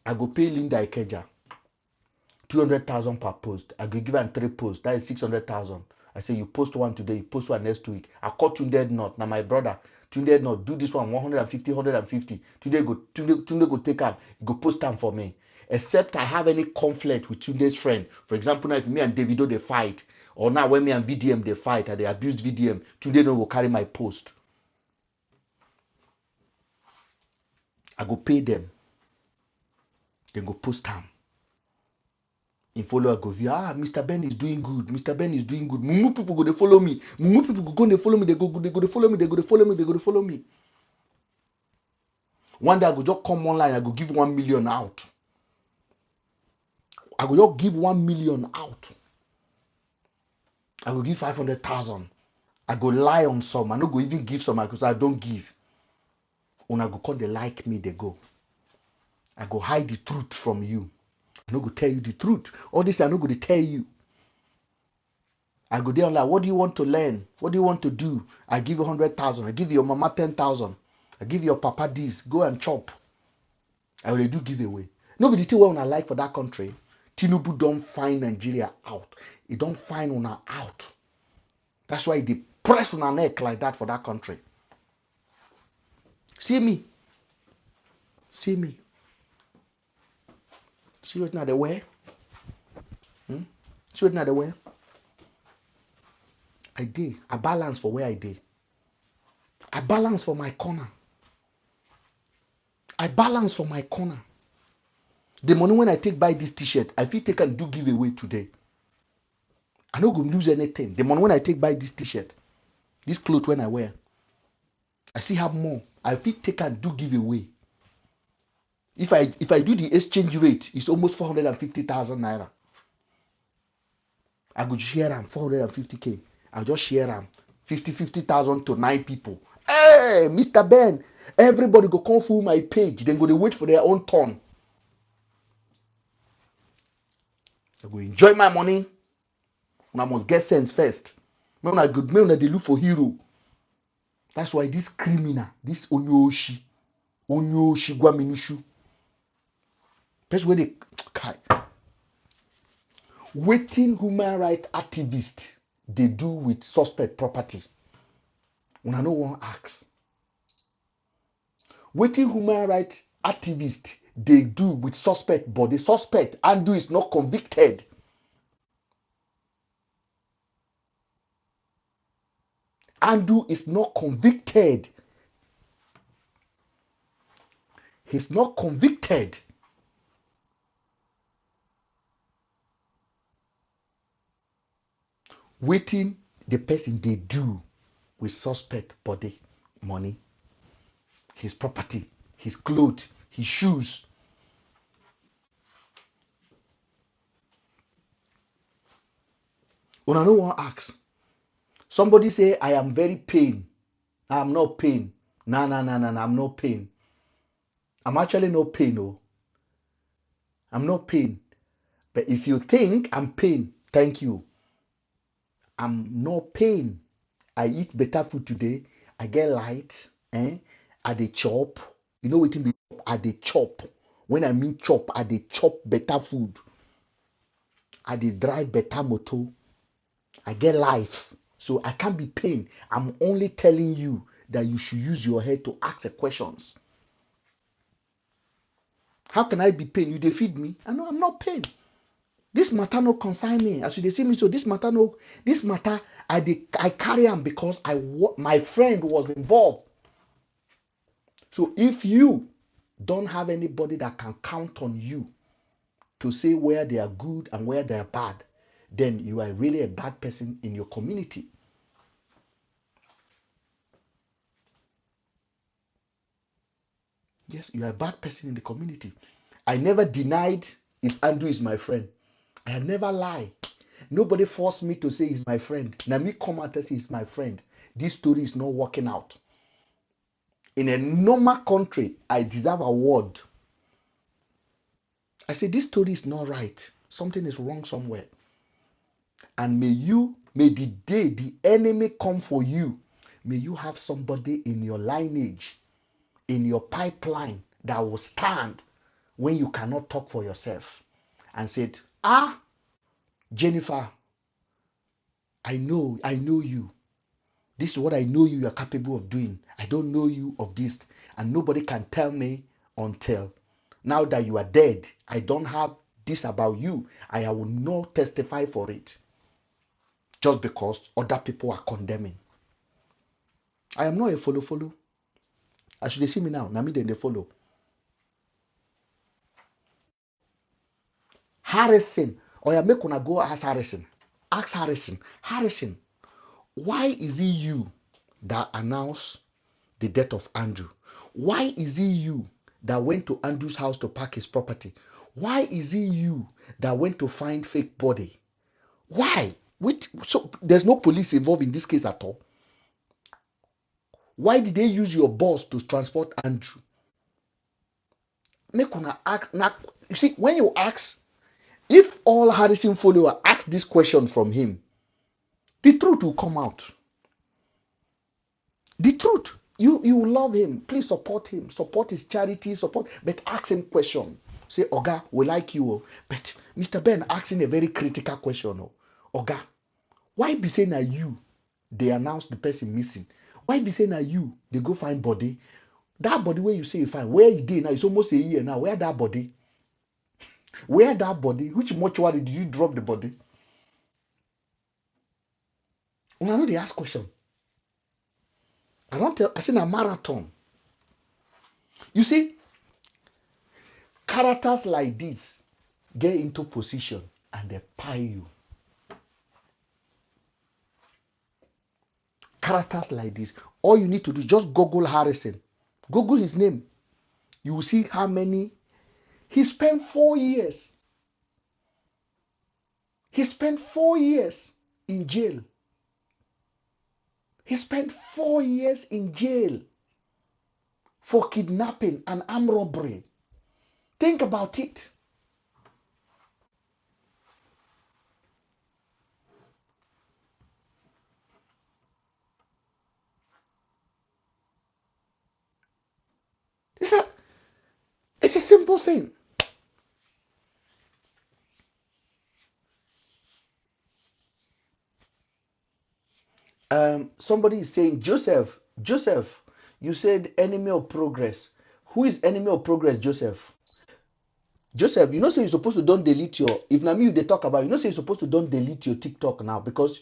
I go pay Linda Ikeja 200,000 per post. I go give her 3 posts. That is 600,000. I say you post one today, you post one next week. I call Tunde Not. Now my brother, Tunde Not, do this one 150. Tunde go take up. Go post time for me. Except I have any conflict with Tunde's friend. For example, now if me and Davido they fight, or now when me and VDM they fight and they abused VDM, Tunde no go carry my post. I go pay them. They go post time. In follower go view, Mr. Ben is doing good. Mr. Ben is doing good. Mumu people go they follow me. Mumu people go they follow me. They go to follow me. One day I go just come online. I go give 1 million out. I go just give 1 million out. I go give 500,000. I go lie on some. I no go even give some because I don't give. When I go call they like me, they go. I go hide the truth from you. I no go tell you the truth. All this I no go to tell you. I go there like, what do you want to learn? What do you want to do? I give you 100,000. I give your mama 10,000. I give your papa this. Go and chop. I will do giveaway. Nobody tell what I like for that country. Tinubu don't find Nigeria out. He don't find una out. That's why they press on our neck like that for that country. See me. See what now they wear? See what now they wear? I balance for where I did. I balance for my corner. The money when I take buy this t-shirt, I feel take and do giveaway today. I no go lose anything. The money when I take buy this t-shirt, this clothes when I wear, I still have more. I fit take and do giveaway. If I do the exchange rate, it's almost 450,000 naira. I go share them 450k. I'll just share them 50,000 to 9 people. Hey, Mr. Ben, everybody go come through my page. Then go they wait for their own turn. I go enjoy my money. And I must get sense first. When I they look for hero. That's why this criminal, this Onyoshi Guaminishu, that's where they waiting human rights activists they do with suspect property. When I no one asks. Waiting human rights activists they do with suspect, but the suspect Andrew is not convicted. Andrew is not convicted. He's not convicted. Waiting the person they do with suspect body, money, his property, his clothes, his shoes. When I no one asks, somebody say I am very pain. I am not pain. No, I'm not pain. I'm actually no pain, oh. I'm not pain. But if you think I'm pain, thank you. I'm not pain. I eat better food today. I get light. I dey chop. You know what I mean? I dey chop. When I mean chop, I dey chop better food. I dey drive better motor. I get life. So I can't be pain. I'm only telling you that you should use your head to ask the questions. How can I be pain? You dey feed me? I know I'm not pain. This matter no concern me. As you dey see me, so this matter I carry am because my friend was involved. So if you don't have anybody that can count on you to say where they are good and where they are bad, then you are really a bad person in your community. Yes, you are a bad person in the community. I never denied if Andrew is my friend. I had never lied. Nobody forced me to say he's my friend. Now me come out and say he's my friend. This story is not working out. In a normal country, I deserve an award. I say this story is not right. Something is wrong somewhere. And may the day the enemy come for you, may you have somebody in your lineage, in your pipeline that will stand when you cannot talk for yourself and said, Jennifer, I know you. This is what I know you are capable of doing. I don't know you of this. And nobody can tell me until now that you are dead. I don't have this about you. I will not testify for it. Just because other people are condemning. I am not a follow. As they see me now, me then they follow. Harrison. Or you make una go ask Harrison. Ask Harrison. Harrison, why is it you that announced the death of Andrew? Why is it you that went to Andrew's house to pack his property? Why is it you that went to find fake body? Why? So there's no police involved in this case at all. Why did they use your boss to transport Andrew? Make una ask. You see, when you ask, if all Harrison followers ask this question from him, the truth will come out. The truth. You love him. Please support him. Support his charity. But ask him question. Say, Oga, we like you. But Mr. Ben asking a very critical question. Oga, why be saying that you, they announce the person missing? Why be saying that you, they go find body? That body where you say you find, where you did now, it's almost a year now. Where that body? Where that body? Which mortuary did you drop the body? When I know they ask question. I say a marathon. You see, characters like this get into position and they pie you. characters like this. All you need to do is just Google Harrison. Google his name. You will see how many. He spent 4 years. He spent 4 years in jail. He spent 4 years in jail for kidnapping and armed robbery. Think about it. It's a simple thing. Somebody is saying, Joseph, you said enemy of progress. Who is enemy of progress, Joseph? Joseph, you know, say you're supposed to don't delete your, if na me they talk about, you know, say you're supposed to don't delete your TikTok now, because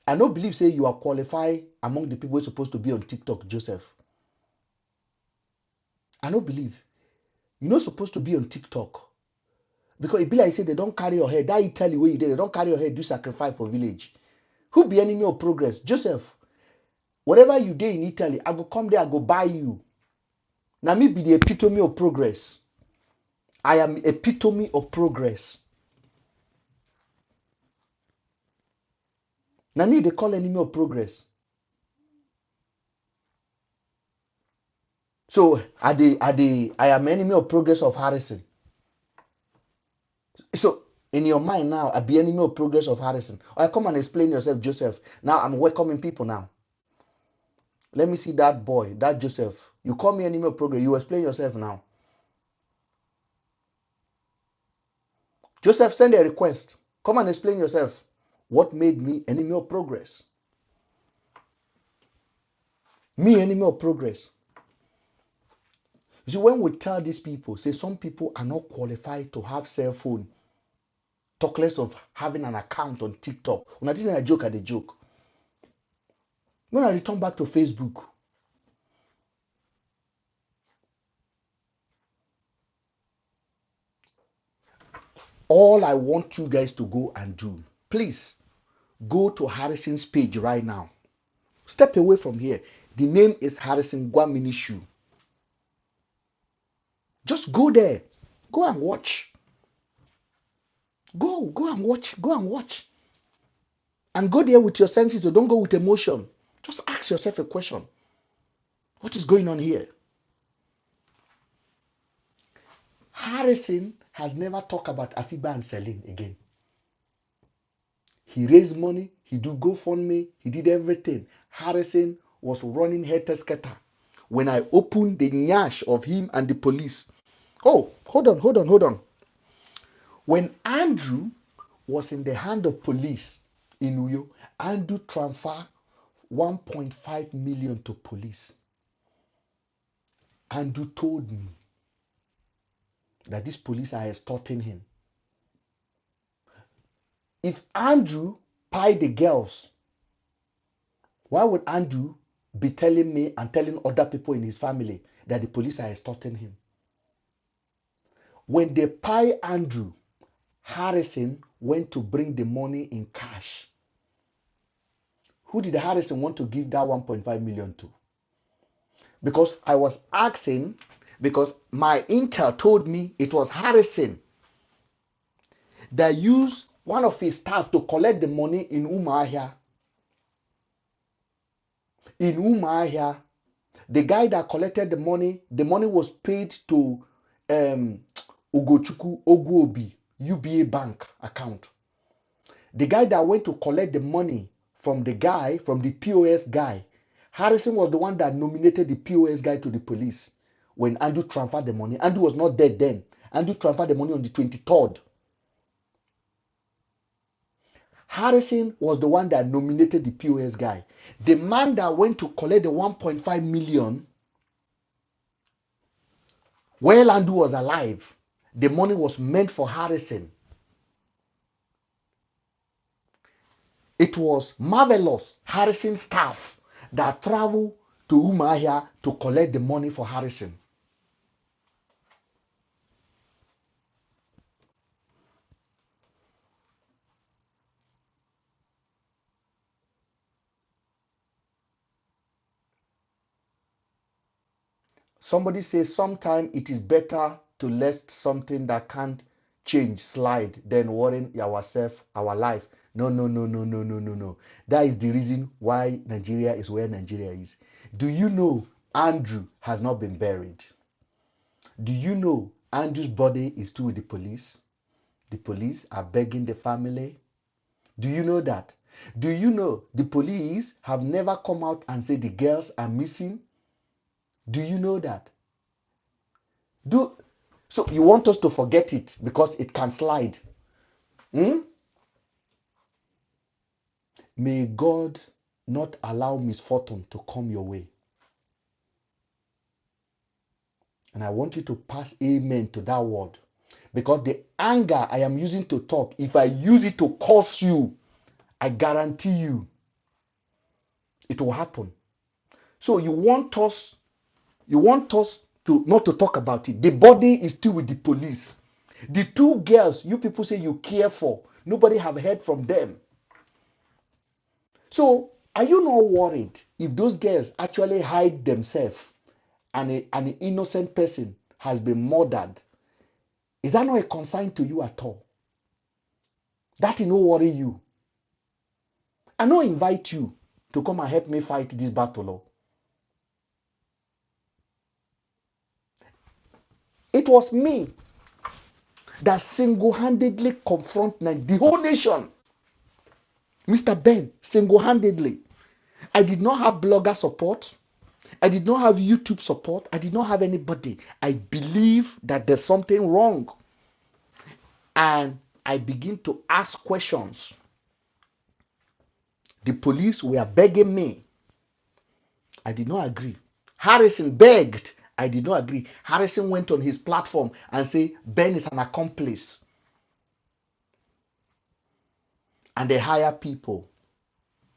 I don't believe, say you are qualified among the people who are supposed to be on TikTok, Joseph. I don't believe. You're not supposed to be on TikTok. Because it be like say they don't carry your head. That Italy where you did, they don't carry your head, do sacrifice for village. Who be enemy of progress? Joseph, whatever you did in Italy, I go come there, I go buy you. Now me be the epitome of progress. I am epitome of progress. Now me they call enemy of progress. So I am enemy of progress of Harrison. So in your mind now, I be enemy of progress of Harrison. Or come and explain yourself, Joseph. Now I'm welcoming people now. Let me see that boy, that Joseph. You call me enemy of progress. You explain yourself now. Joseph, send a request. Come and explain yourself. What made me enemy of progress? Me enemy of progress. You see, when we tell these people, say some people are not qualified to have cell phone, talk less of having an account on TikTok. When this is a joke, at the joke. When I return back to Facebook, all I want you guys to go and do, please go to Harrison's page right now. Step away from here. The name is Harrison Gwaminishu. Just go there. Go and watch. Go and watch. Go and watch. And go there with your senses. So don't go with emotion. Just ask yourself a question. What is going on here? Harrison has never talked about Afiba and Seline again. He raised money. He do GoFundMe. He did everything. Harrison was running head-to-scatter. When I opened the nyash of him and the police. Oh, hold on. When Andrew was in the hand of police in Uyo, Andrew transferred 1.5 million to police. Andrew told me that these police are extorting him. If Andrew paid the girls, why would Andrew be telling me and telling other people in his family that the police are extorting him? When they pay Andrew, Harrison went to bring the money in cash. Who did Harrison want to give that 1.5 million to? Because I was asking, because my intel told me it was Harrison that used one of his staff to collect the money in Umuahia. In Umuahia, the guy that collected the money was paid to Ugochukwu Oguobi, UBA bank account. The guy that went to collect the money from the POS guy, Harrison was the one that nominated the POS guy to the police when Andrew transferred the money. Andrew was not dead then. Andrew transferred the money on the 23rd. Harrison was the one that nominated the POS guy. The man that went to collect the 1.5 million, while Andrew was alive, the money was meant for Harrison. It was marvelous Harrison staff that traveled to Umuahia to collect the money for Harrison. Somebody says sometimes it is better to let something that can't change slide than worrying ourselves, our life. No, no, no, no, no, no, no, no. That is the reason why Nigeria is where Nigeria is. Do you know Andrew has not been buried? Do you know Andrew's body is still with the police? The police are begging the family. Do you know that? Do you know the police have never come out and said the girls are missing? Do you know that? So you want us to forget it because it can slide? May God not allow misfortune to come your way. And I want you to pass amen to that word. Because the anger I am using to talk, if I use it to curse you, I guarantee you it will happen. So you want us to not to talk about it. The body is still with the police. The two girls you people say you care for, nobody have heard from them. So are you not worried if those girls actually hide themselves and an innocent person has been murdered? Is that not a concern to you at all? That will not worry you. I don't invite you to come and help me fight this battle. It was me that single-handedly confronted the whole nation. Mr. Ben, single-handedly. I did not have blogger support. I did not have YouTube support. I did not have anybody. I believe that there's something wrong. And I begin to ask questions. The police were begging me. I did not agree. Harrison begged. I did not agree. Harrison went on his platform and said, Ben is an accomplice. And they hire people.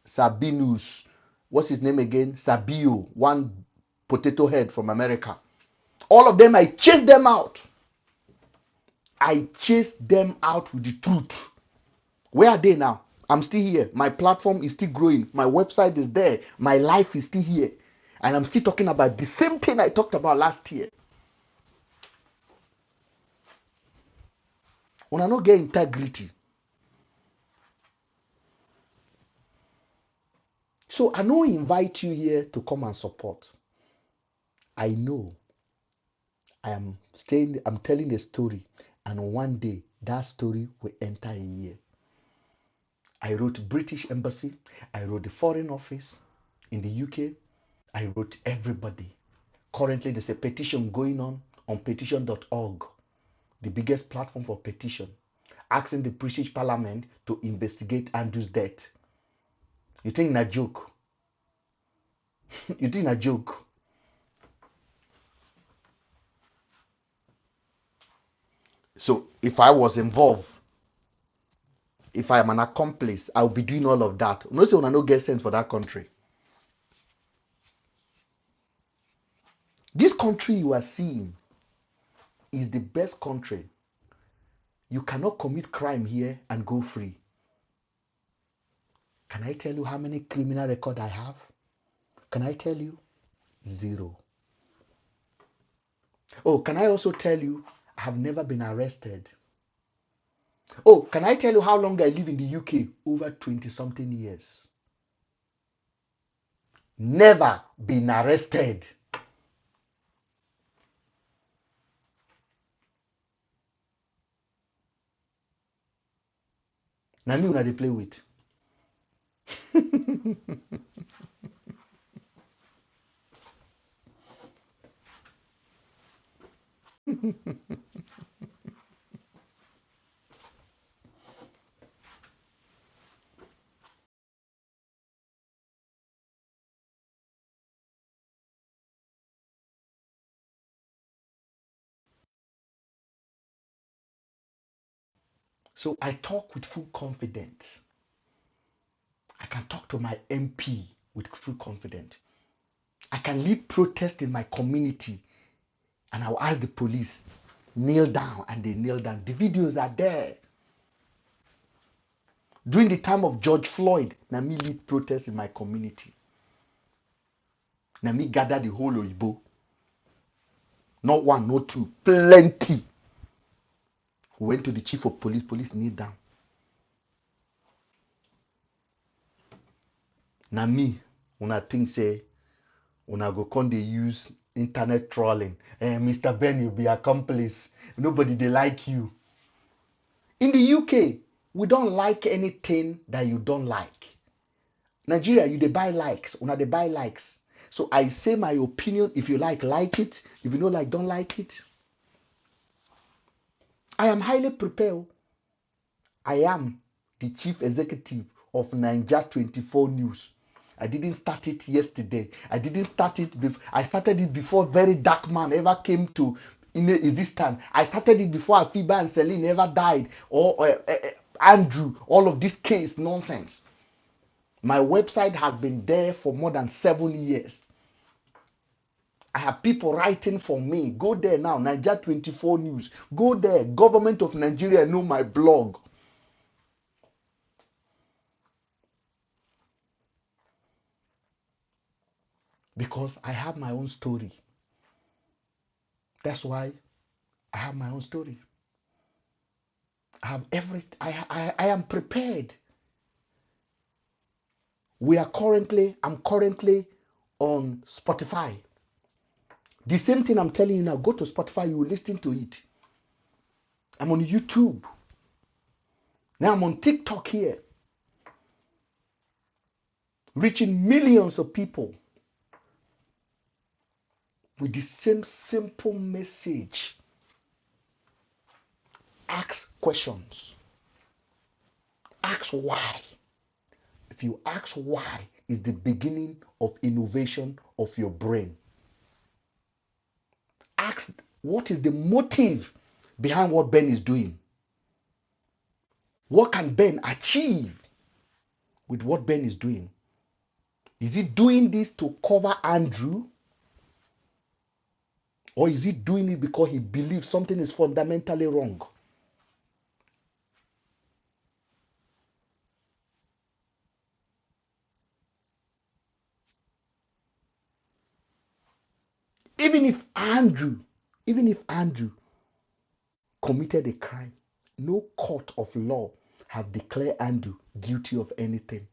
Sabinus, what's his name again? Sabio, one potato head from America. All of them, I chased them out. I chased them out with the truth. Where are they now? I'm still here. My platform is still growing. My website is there. My life is still here. And I'm still talking about the same thing I talked about last year. When I don't get integrity. So I don't invite you here to come and support. I know I'm telling a story, and one day that story will enter a year. I wrote British Embassy, I wrote the Foreign Office in the UK, I wrote everybody. Currently there's a petition going on petition.org, the biggest platform for petition, asking the British Parliament to investigate Andrew's death. You think na joke? You think na joke? So if I was involved, if I am an accomplice, I'll be doing all of that. No, say when I no get sent for that country. This country you are seeing is the best country. You cannot commit crime here and go free. Can I tell you how many criminal records I have? Can I tell you? 0. Oh, can I also tell you I have never been arrested? Oh, can I tell you how long I live in the UK? Over 20-something years. Never been arrested. Now me when they play with. So I talk with full confidence. I can talk to my MP with full confidence. I can lead protest in my community and I'll ask the police, kneel down, and they kneel down. The videos are there. During the time of George Floyd, na me lead protest in my community. Na me gather the whole Oyibo. Not one, not two, plenty. We went to the chief of police. Police kneel down. Now me, when I think say, when I go come they use internet trolling. Mr. Ben, you'll be accomplice. Nobody they like you. In the UK, we don't like anything that you don't like. Nigeria, you they buy likes. Una they buy likes. So I say my opinion. If you like it. If you don't like, don't like it. I am highly prepared. I am the chief executive of Niger 24 News. I didn't start it yesterday. I didn't start it before. I started it before very dark man ever came to existence. I started it before Afiba and Seline ever died, or Andrew. All of this case nonsense. My website has been there for more than 7 years. I have people writing for me. Go there now, Niger 24 News. Go there. Government of Nigeria know my blog. Because I have my own story. That's why I have my own story. I have I am prepared. I'm currently on Spotify. The same thing I'm telling you now, go to Spotify, you will listen to it. I'm on YouTube. Now I'm on TikTok here. Reaching millions of people with the same simple message. Ask questions. Ask why. If you ask why, is the beginning of innovation of your brain. Ask what is the motive behind what Ben is doing. What can Ben achieve with what Ben is doing? Is he doing this to cover Andrew? Or is he doing it because he believes something is fundamentally wrong? Even if Andrew committed a crime, no court of law have declared Andrew guilty of anything.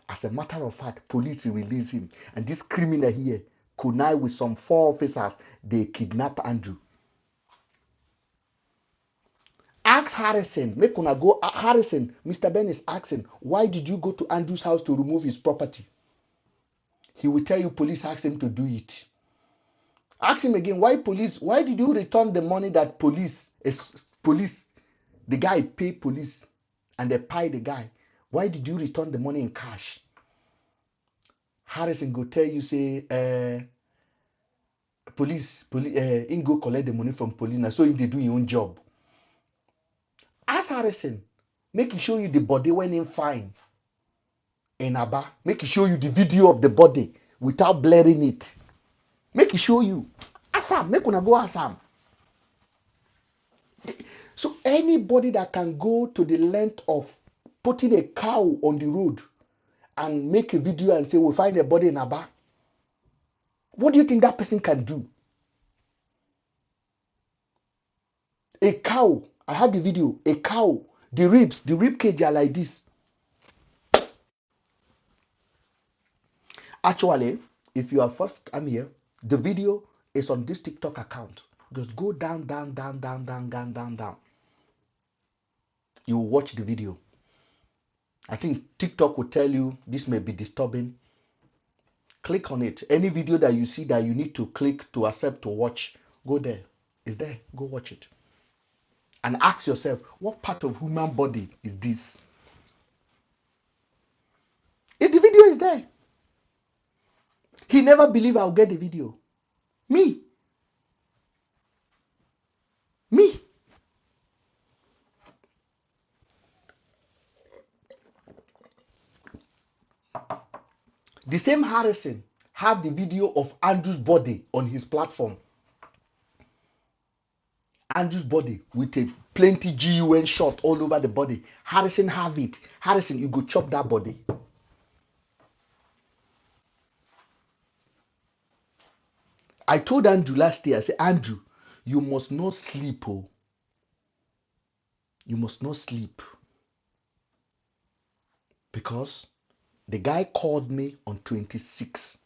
As a matter of fact, police release him. And this criminal here connive with some 4 officers. They kidnap Andrew. Ask Harrison. Make una go. Harrison, Mr. Ben is asking, why did you go to Andrew's house to remove his property? He will tell you police asked him to do it. Ask him again, why did you return the money that the guy paid police and they paid the guy? Why did you return the money in cash? Harrison go tell you, say, police, go collect the money from police now, so if they do your own job. Ask Harrison, make he show you the body when in fine in Aba. Make he show you the video of the body without blurring it. Make he show you. Ask him, make una go ask him. So anybody that can go to the length of putting a cow on the road and make a video and say, we'll find a body in Aba, what do you think that person can do? A cow, I have the video, a cow, the rib cage are like this. Actually, if you are first time here, the video is on this TikTok account. Just go down. You will watch the video. I think TikTok will tell you this may be disturbing. Click on it. Any video that you see that you need to click to accept to watch, go there. It's there. Go watch it. And ask yourself, what part of human body is this? If the video is there. He never believed I'll get the video. Me. The same Harrison have the video of Andrew's body on his platform. Andrew's body with a plenty GUN shot all over the body. Harrison have it. Harrison, you go chop that body. I told Andrew last year, I said, Andrew, You must not sleep. Oh. You must not sleep. Because the guy called me on 26.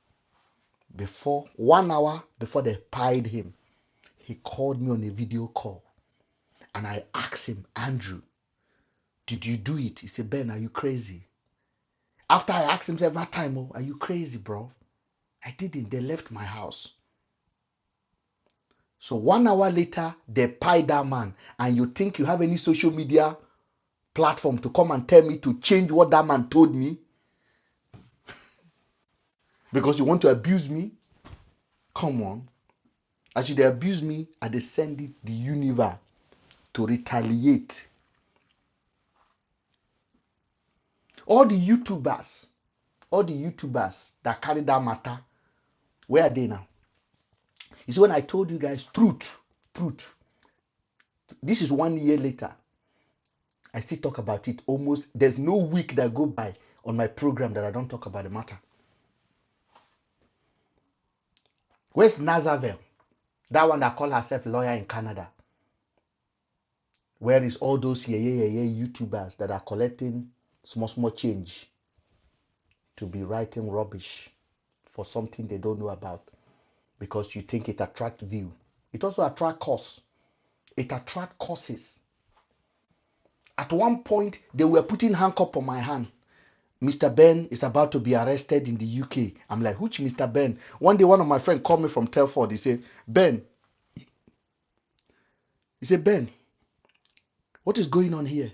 Before 1 hour before they pied him, he called me on a video call. And I asked him, Andrew, did you do it? He said, Ben, are you crazy? After I asked him several times, oh, are you crazy, bro? I didn't. They left my house. So 1 hour later, they pied that man. And you think you have any social media platform to come and tell me to change what that man told me? Because you want to abuse me? Come on. As they abuse me, I descend it the universe to retaliate. All the YouTubers that carry that matter, where are they now? You see, when I told you guys truth, this is 1 year later. I still talk about it almost. There's no week that go by on my program that I don't talk about the matter. Where's Nazareth? That one that call herself lawyer in Canada. Where is all those YouTubers that are collecting small change to be writing rubbish for something they don't know about because you think it attracts view? It also attracts costs. It attracts causes. At one point, they were putting handcuff on my hand. Mr. Ben is about to be arrested in the UK. I'm like, which Mr. Ben? One day, one of my friends called me from Telford. He said, Ben, what is going on here?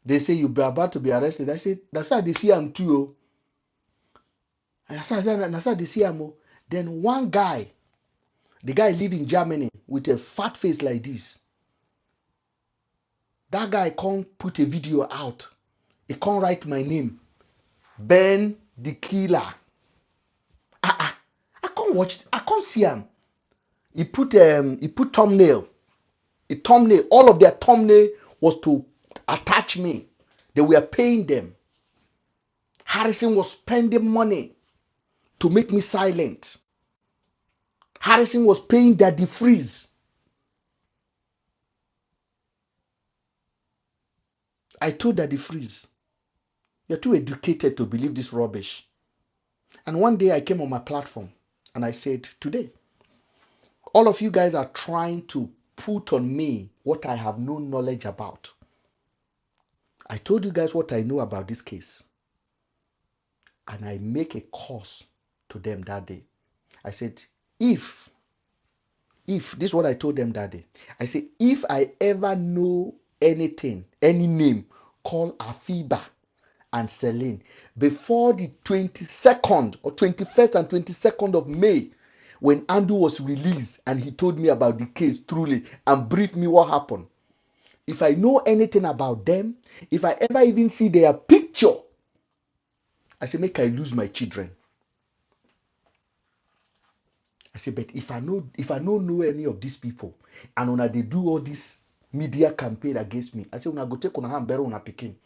They say you're about to be arrested. I said, that's how they see him too. That's how they see him. Then one guy, the guy live in Germany with a fat face like this. That guy can't put a video out. He can't write my name. Ben the killer. I can't watch. I can't see him. He put thumbnail. A thumbnail. All of their thumbnail was to attach me. They were paying them. Harrison was spending money to make me silent. Harrison was paying their defreeze. I told Daddy Freeze, you're too educated to believe this rubbish. And one day I came on my platform and I said, today, all of you guys are trying to put on me what I have no knowledge about. I told you guys what I know about this case. And I make a curse to them that day. I said, if, this is what I told them that day. I said, if I ever know anything, any name called Afiba and Celine, before the 22nd or 21st and 22nd of May, when Andrew was released and he told me about the case truly and briefed me what happened. If I know anything about them, if I ever even see their picture, I say, make I lose my children. I say, but if I don't know any of these people, and when they do all this media campaign against me, I say, when I go take on a hand better on a picking.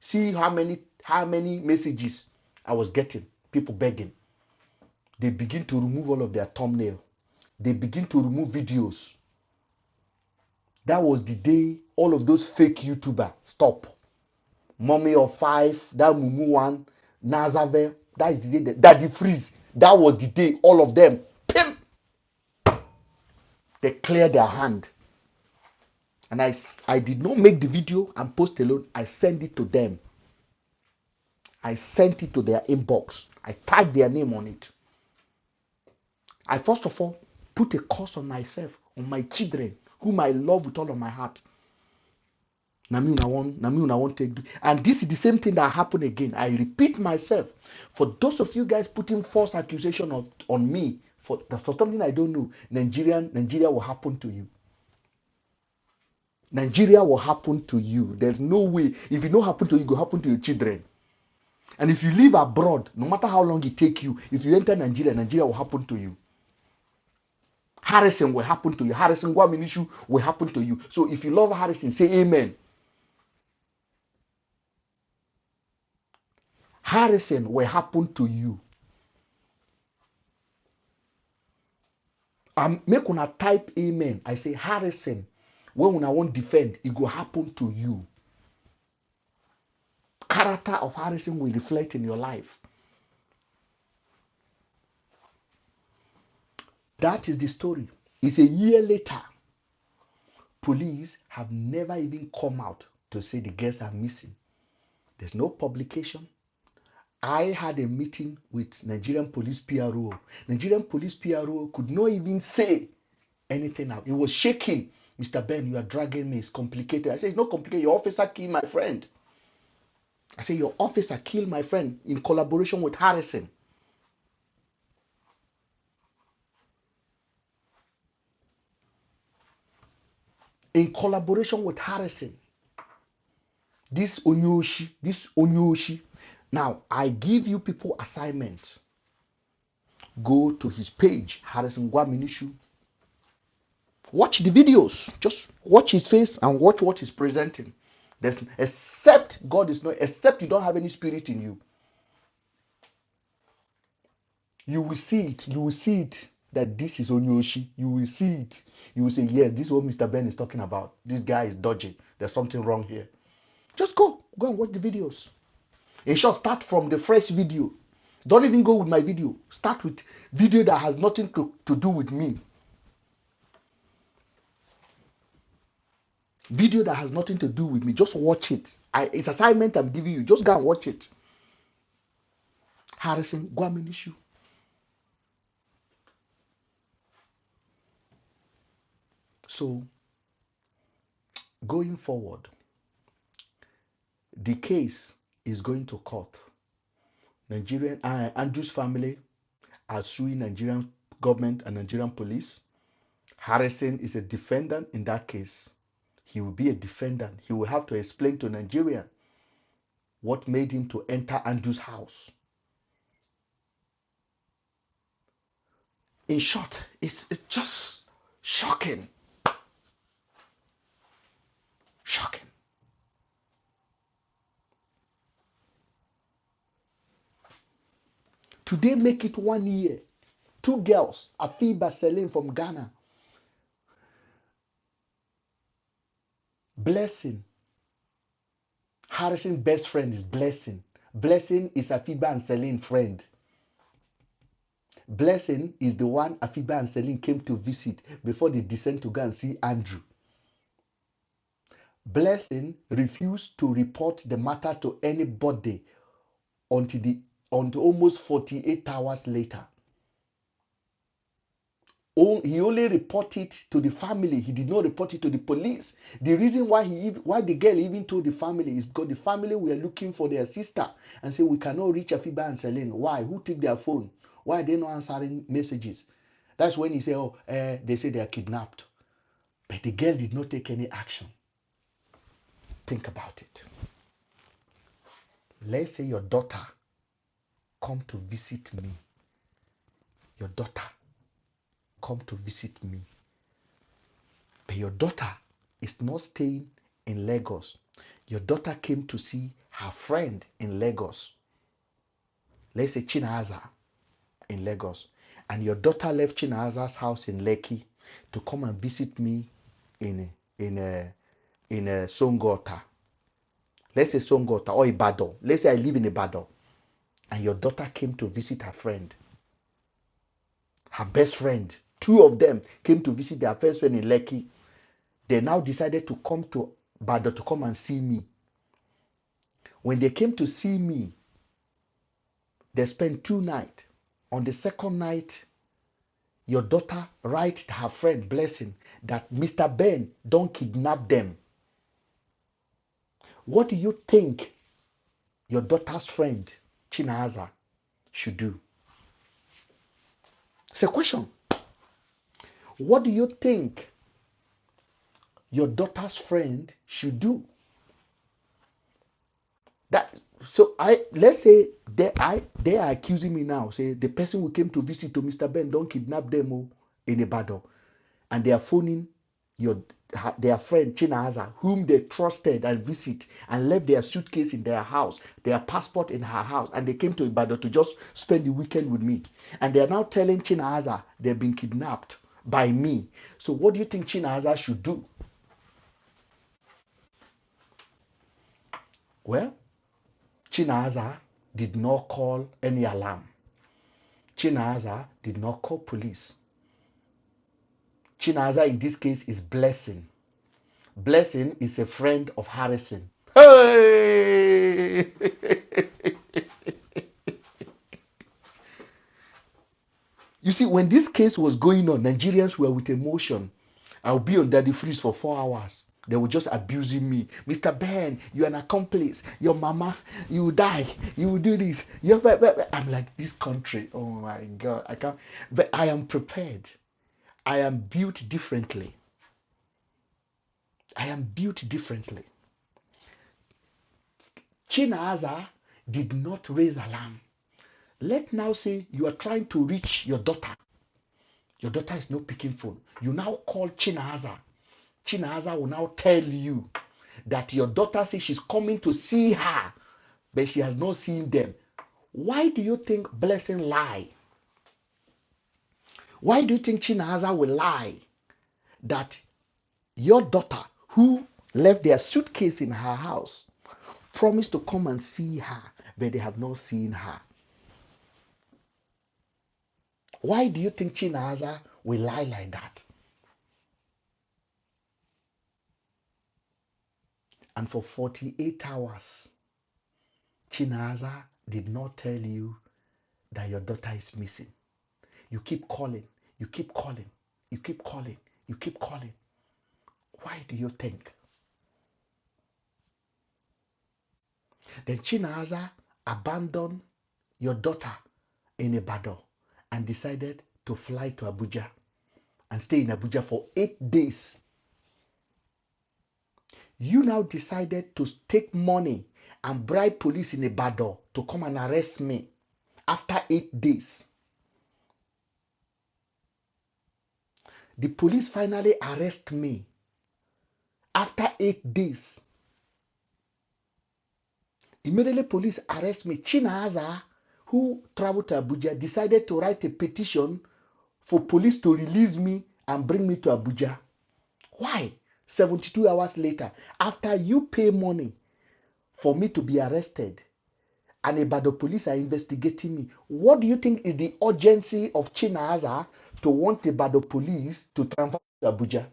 See how many messages I was getting, people begging. They begin to remove all of their thumbnail. They begin to remove videos. That was the day all of those fake YouTubers stop. Mommy of 5, that Mumu one, Nazave, that is the day, Daddy Freeze, that was the day all of them, pim, they cleared their hand. And I did not make the video and post alone. I sent it to them. I sent it to their inbox. I tagged their name on it. I first of all put a curse on myself, on my children, whom I love with all of my heart. And this is the same thing that happened again. I repeat myself. For those of you guys putting false accusation on me for something I don't know, Nigeria will happen to you. Nigeria will happen to you. There's no way. If it don't happen to you, it will happen to your children. And if you live abroad, no matter how long it take you, if you enter Nigeria, Nigeria will happen to you. Harrison will happen to you. Harrison Gwaminishu will happen to you. So if you love Harrison, say amen. Harrison will happen to you. Make una type amen. I say Harrison. When una won't defend, it will happen to you. Character of Harrison will reflect in your life. That is the story. It's a year later. Police have never even come out to say the girls are missing. There's no publication. I had a meeting with Nigerian police PRO. Nigerian police PRO could not even say anything out. It was shaking. Mr. Ben, you are dragging me. It's complicated. I said, it's not complicated. Your officer killed my friend. I said, your officer killed my friend in collaboration with Harrison. In collaboration with Harrison. This Onyoshi. Now, I give you people assignments. Go to his page, Harrison Gwaminishu. Watch the videos. Just watch his face and watch what he's presenting. Except God is not, except you don't have any spirit in you. You will see it. You will see it that this is Onyoshi. You will see it. You will say, yes, this is what Mr. Ben is talking about. This guy is dodgy. There's something wrong here. Just go and watch the videos. In short, start from the fresh video. Don't even go with my video. Start with video that has nothing to do with me. Video that has nothing to do with me. Just watch it. It's assignment I'm giving you. Just go and watch it. Harrison Gwaminishu. So, going forward, the case is going to court. Nigerian Andrew's family are suing Nigerian government and Nigerian police. Harrison is a defendant in that case. He will be a defendant. He will have to explain to Nigeria what made him to enter Andrew's house. In short, it's just shocking. Shocking. Today make it 1 year. 2 girls, Afiba, Celine from Ghana. Blessing. Harrison's best friend is Blessing. Blessing is Afiba and Celine friend. Blessing is the one Afiba and Celine came to visit before they descend to go and see Andrew. Blessing refused to report the matter to anybody until almost 48 hours later. He only reported to the family. He did not report it to the police. The reason why the girl even told the family is because the family were looking for their sister and say we cannot reach Afiba and Celine. Why? Who took their phone? Why are they not answering messages? That's when he said, they say they are kidnapped. But the girl did not take any action. Think about it. Let's say your daughter come to visit me. Your daughter come to visit me. But your daughter is not staying in Lagos. Your daughter came to see her friend in Lagos. Let's say Chinaza in Lagos. And your daughter left Chinaza's house in Lekki to come and visit me in Songota. Let's say Songota or Ibadan. Let's say I live in Ibadan. And your daughter came to visit her friend. Her best friend. 2 of them came to visit their first friend in Lekki. They now decided to come to Ibadan to come and see me. When they came to see me, they spent 2 nights. On the second night, your daughter writes to her friend Blessing that Mr. Ben don't kidnap them. What do you think your daughter's friend Chinaza should do? It's a question. What do you think your daughter's friend should do? Let's say they are accusing me now. Say the person who came to visit to Mr. Ben don't kidnap them in Ibadan, and they are phoning their friend Chinaza, whom they trusted and visit, and left their suitcase in their house, their passport in her house, and they came to Ibadan to just spend the weekend with me. And they are now telling Chinaza they've been kidnapped by me. So what do you think Chinaza should do? Well, Chinaza did not call any alarm. Chinaza did not call police. Chinaza in this case is Blessing. Blessing is a friend of Harrison. Hey! You see, when this case was going on, Nigerians were with emotion. I'll be on daddy freeze for 4 hours. They were just abusing me. Mr. Ben, you're an accomplice. Your mama, you will die. You will do this. I'm like, this country, oh my God, I can't. But I am prepared. I am built differently. I am built differently. Chinaza did not raise alarm. Let now say you are trying to reach your daughter. Your daughter is not picking phone. You now call Chinaza. Chinaza will now tell you that your daughter says she's coming to see her, but she has not seen them. Why do you think Blessing lie? Why do you think Chinaza will lie that your daughter, who left their suitcase in her house, promised to come and see her, but they have not seen her? Why do you think Chinaza will lie like that? And for 48 hours, Chinaza did not tell you that your daughter is missing. You keep calling, you keep calling, you keep calling, you keep calling. Why do you think? Then Chinaza abandoned your daughter in Ibadan and decided to fly to Abuja and stay in Abuja for 8 days. You now decided to take money and bribe police in Ibadan to come and arrest me after 8 days. The police finally arrest me after 8 days. Immediately police arrest me. Chinaza, who traveled to Abuja, decided to write a petition for police to release me and bring me to Abuja. Why? 72 hours later, after you pay money for me to be arrested and Ibadan police are investigating me, what do you think is the urgency of Chinaza to want Ibadan police to transfer to Abuja?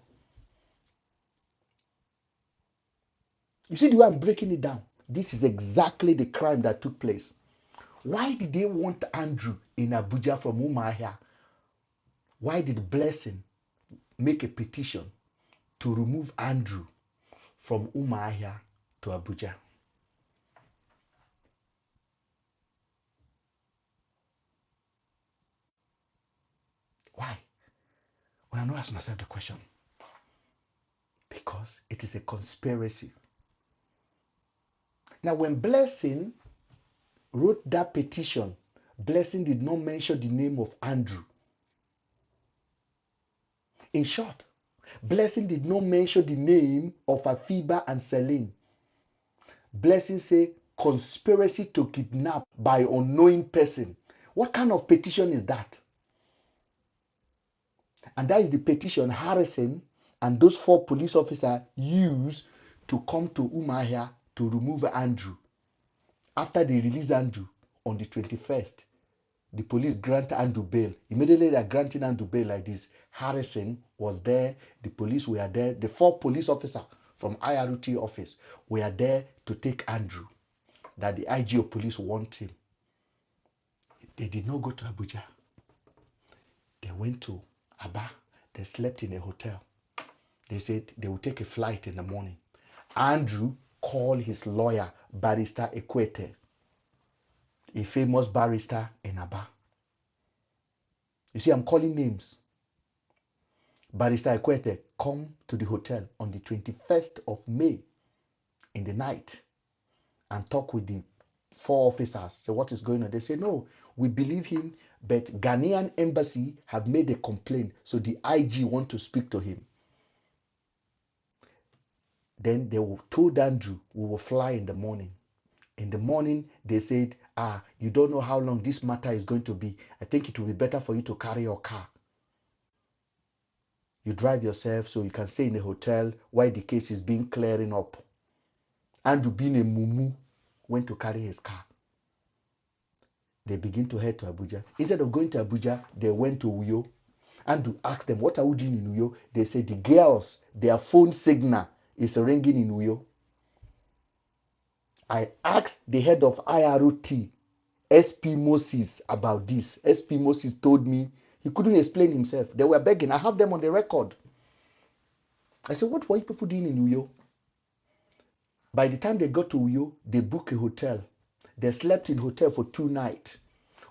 You see the way I'm breaking it down? This is exactly the crime that took place. Why did they want Andrew in Abuja from Umuahia? Why did Blessing make a petition to remove Andrew from Umuahia to Abuja? Why? When I know, ask myself the question. Because it is a conspiracy. Now, when Blessing wrote that petition, Blessing did not mention the name of Andrew. In short, Blessing did not mention the name of Afiba and Seline. Blessing said conspiracy to kidnap by unknowing person. What kind of petition is that? And that is the petition Harrison and those 4 police officers used to come to Umuahia to remove Andrew. After they released Andrew on the 21st, the police granted Andrew bail. Immediately they are granting Andrew bail like this. Harrison was there, the police were there, the 4 police officers from IRT office were there to take Andrew, that the IG of police want him. They did not go to Abuja. They went to Aba. They slept in a hotel. They said they would take a flight in the morning. Andrew called his lawyer, Barrister Equate, a famous barrister in Aba. You see, I'm calling names. Barrister Equate come to the hotel on the 21st of May in the night and talk with the 4 officers. So what is going on? They say, no, we believe him, but Ghanaian embassy have made a complaint, so the IG want to speak to him. Then they told Andrew, we will fly in the morning. In the morning, they said, you don't know how long this matter is going to be. I think it will be better for you to carry your car. You drive yourself so you can stay in a hotel while the case is being clearing up. Andrew, being a mumu, went to carry his car. They begin to head to Abuja. Instead of going to Abuja, they went to Uyo. Andrew asked them, what are we doing in Uyo? They said the girls, their phone signal is ringing in Uyo. I asked the head of IROT, SP Moses, about this. SP Moses told me he couldn't explain himself. They were begging. I have them on the record. I said, what were you people doing in Uyo? By the time they got to Uyo, they booked a hotel. They slept in hotel for 2 nights.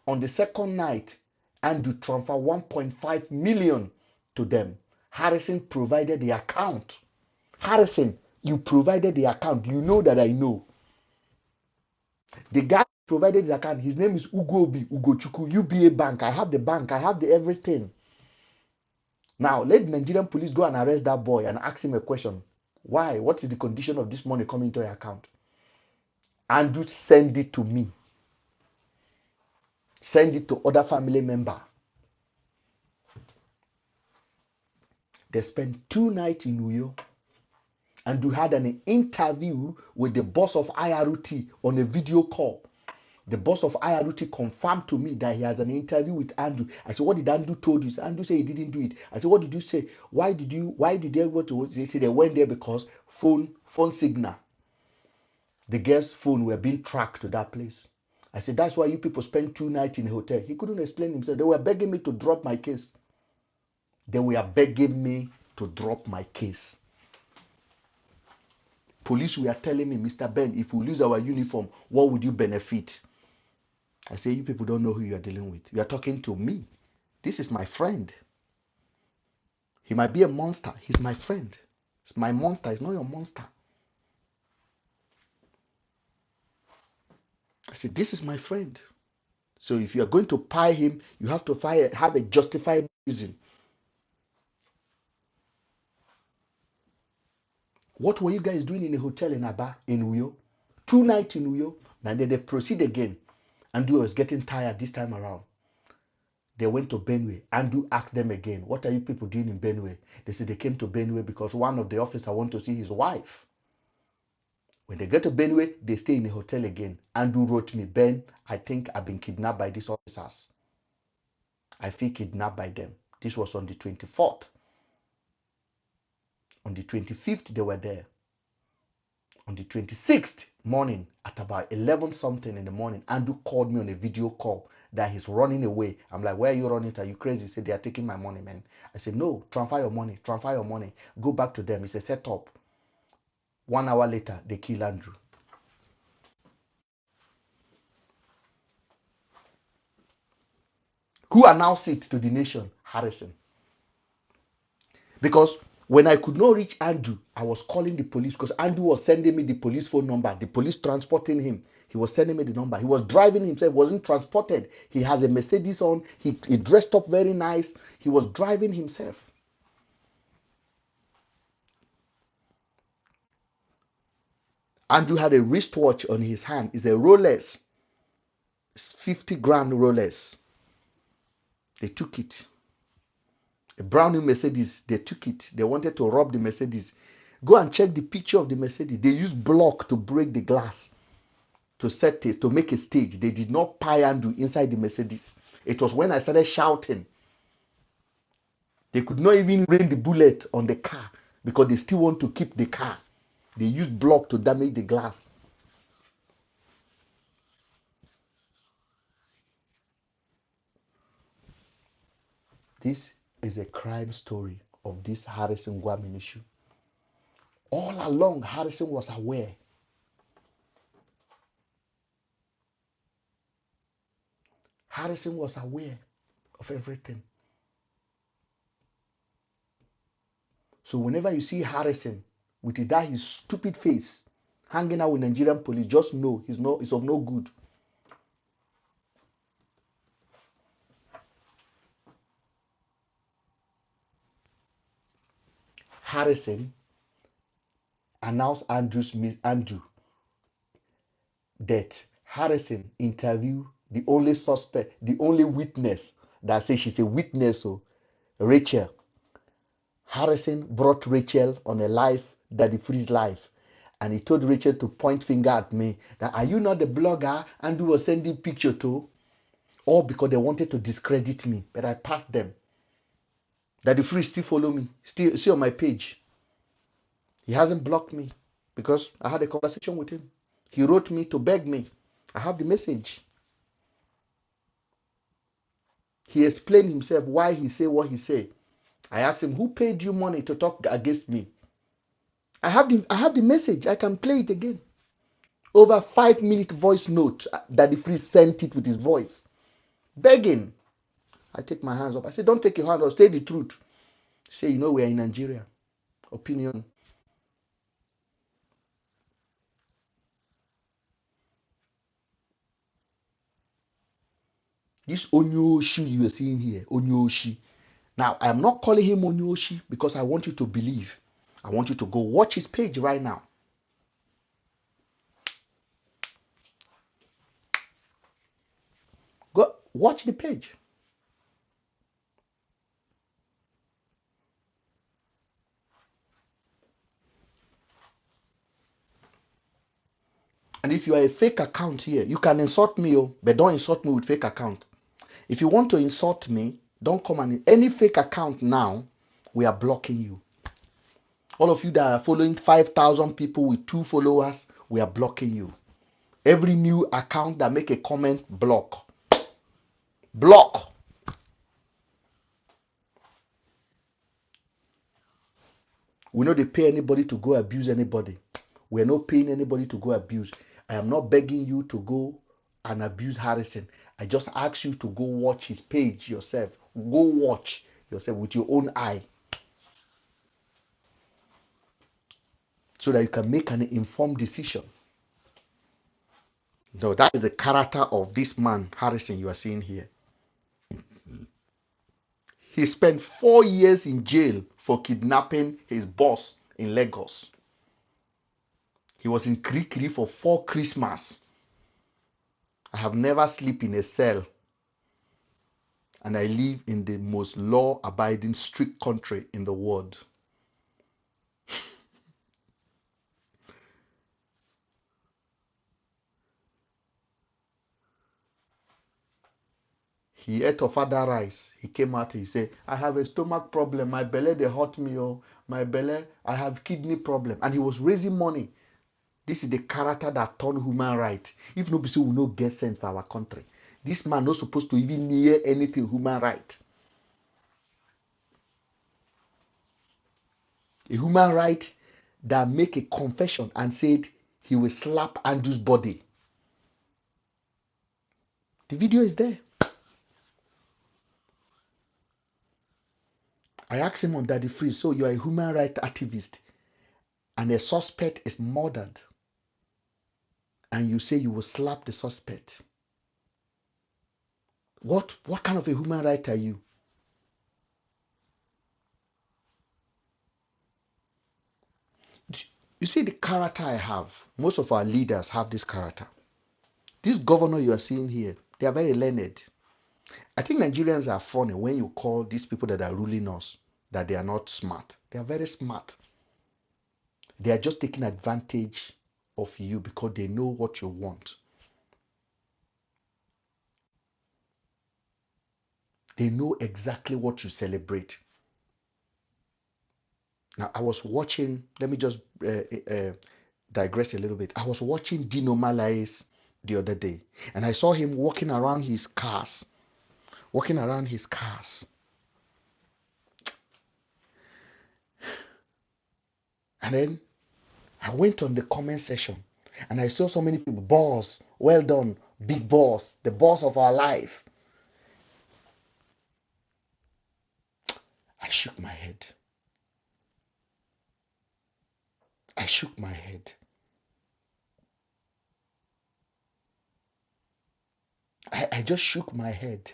On the second night, Andrew transferred 1.5 million to them. Harrison provided the account. Harrison, you provided the account. You know that I know. The guy provided his account. His name is Ugobi Ugochukwu, UBA Bank. I have the bank. I have the everything. Now, let the Nigerian police go and arrest that boy and ask him a question. Why? What is the condition of this money coming into your account? Andrew send it to me. Send it to other family member. They spent 2 nights in Uyo. And we had an interview with the boss of IROT on a video call. The boss of IROT confirmed to me that he has an interview with Andrew. I said, what did Andrew told you? Andrew said he didn't do it. I said, what did you say? Why did they go to? They said they went there because phone signal. The girl's phone were being tracked to that place. I said, that's why you people spend 2 nights in a hotel. He couldn't explain himself. They were begging me to drop my case. They were begging me to drop my case. Police were telling me, Mr. Ben, if we lose our uniform, what would you benefit? I say, you people don't know who you are dealing with. You are talking to me. This is my friend. He might be a monster. He's my friend. It's my monster. It's not your monster. I said, this is my friend. So if you are going to pie him, you have to have a justified reason. What were you guys doing in a hotel in Aba, in Uyo? 2 nights in Uyo. And then they proceed again. Andrew was getting tired this time around. They went to Benue. Andrew asked them again, what are you people doing in Benue? They said they came to Benue because one of the officers wanted to see his wife. When they get to Benue, they stay in a hotel again. Andrew wrote me, Ben, I think I've been kidnapped by these officers. I feel kidnapped by them. This was on the 24th. On the 25th, they were there. On the 26th morning, at about 11 something in the morning, Andrew called me on a video call that he's running away. I'm like, where are you running to? Are you crazy? He said, they are taking my money, man. I said, no, transfer your money. Transfer your money. Go back to them. It's a setup. 1 hour later, they kill Andrew. Who announced it to the nation? Harrison. Because when I could not reach Andrew, I was calling the police because Andrew was sending me the police phone number. The police transporting him. He was sending me the number. He was driving himself, wasn't transported. He has a Mercedes on. He dressed up very nice. He was driving himself. Andrew had a wristwatch on his hand. It's a Rolex. It's 50 grand Rolex. They took it. A brand new Mercedes, they took it. They wanted to rob the Mercedes. Go and check the picture of the Mercedes. They used block to break the glass, to set it, to make a stage. They did not pie Andrew inside the Mercedes. It was when I started shouting. They could not even rain the bullet on the car because they still want to keep the car. They used block to damage the glass. This is a crime story of this Harrison Gwamin issue. All along, Harrison was aware. Harrison was aware of everything. So whenever you see Harrison with his stupid face hanging out with Nigerian police, just know he's of no good. Harrison announced Andrew's death. Harrison interviewed the only suspect, the only witness that says she's a witness, Rachel. Harrison brought Rachel on a live, Daddy Freeze live. And he told Rachel to point finger at me that, are you not the blogger Andrew was sending picture to? All because they wanted to discredit me, but I passed them. Daddy Freeze still follow me, still see on my page. He hasn't blocked me because I had a conversation with him. He wrote me to beg me. I have the message. He explained himself why he said what he said. I asked him, who paid you money to talk against me? I have the message. I can play it again. Over 5-minute voice note that the Free sent it with his voice. Begging. I take my hands up. I say, don't take your hand off. Say the truth. Say, you know, we are in Nigeria. Opinion. This Onyoshi you are seeing here, Onyoshi. Now, I am not calling him Onyoshi because I want you to believe. I want you to go watch his page right now. Go watch the page. And if you are a fake account here, you can insult me, but don't insult me with fake account. If you want to insult me, don't come and any fake account now, we are blocking you. All of you that are following 5,000 people with 2 followers, we are blocking you. Every new account that make a comment, block. Block. We know they pay anybody to go abuse anybody. We are not paying anybody to go abuse. I am not begging you to go and abuse Harrison. I just ask you to go watch his page yourself. Go watch yourself with your own eye. So that you can make an informed decision. No, that is the character of this man, Harrison, you are seeing here. He spent 4 years in jail for kidnapping his boss in Lagos. He was in Kirikiri for 4 Christmas. I have never slept in a cell. And I live in the most law-abiding, strict country in the world. He ate ofada rice. He came out, he said, I have a stomach problem. My belly, they hurt me. Oh. My belly, I have kidney problem. And he was raising money. This is the character that turned human right. If nobody will not get sent for our country. This man not supposed to even near anything human right. A human right that make a confession and said he will slap Andrew's body. The video is there. I asked him on Daddy Free, so you are a human rights activist and a suspect is murdered and you say you will slap the suspect. What kind of a human right are you? You see the character I have. Most of our leaders have this character. This governor you are seeing here, they are very learned. I think Nigerians are funny when you call these people that are ruling us that they are not smart. They are very smart. They are just taking advantage of you because they know what you want. They know exactly what you celebrate. Now, I was watching, let me just digress a little bit. I was watching Dino Malays the other day, and I saw him walking around his cars. And then I went on the comment section and I saw so many people, boss, well done, big boss, the boss of our life. I shook my head. I shook my head. I just shook my head.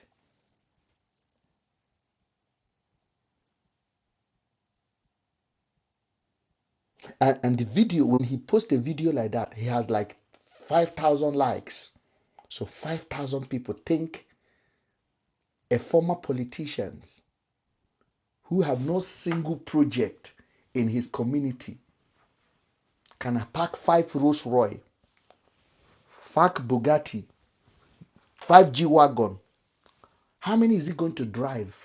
And the video, when he posts a video like that, he has like 5,000 likes. So 5,000 people think a former politician who have no single project in his community can park 5 Rolls Royce, 5 Bugatti, 5 G-Wagon. How many is he going to drive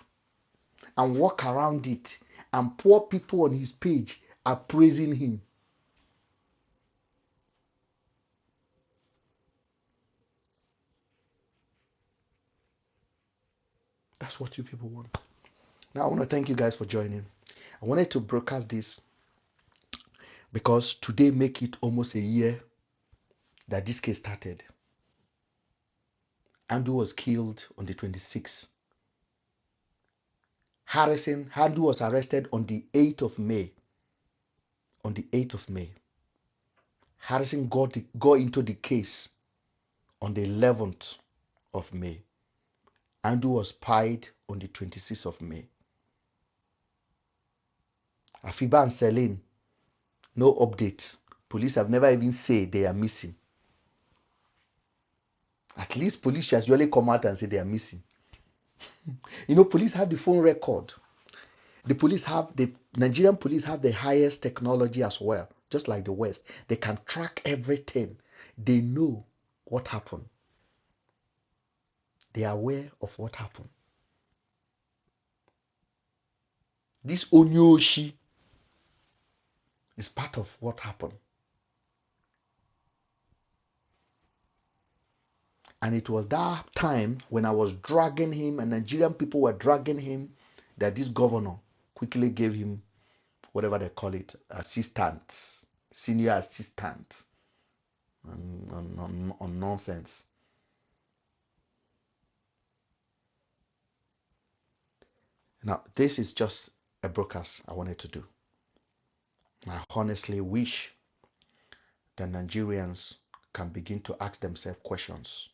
and walk around it, and poor people on his page are praising him? That's what you people want. Now I want to thank you guys for joining. I wanted to broadcast this because today make it almost a year that this case started. Andrew was killed on the 26th. Andrew was arrested on the 8th of May. On the 8th of May. Harrison got into the case on the 11th of May. Andrew was pied on the 26th of May. Afiba and Seline, no update. Police have never even said they are missing. At least police should usually come out and say they are missing. You know, police have the phone record. The Nigerian police have the highest technology as well, just like the West. They can track everything. They know what happened. They are aware of what happened. This Onyoshi is part of what happened. And it was that time when I was dragging him and Nigerian people were dragging him that this governor quickly gave him whatever they call it, assistant, senior assistant on nonsense. Now, this is just a broadcast I wanted to do. I honestly wish that Nigerians can begin to ask themselves questions.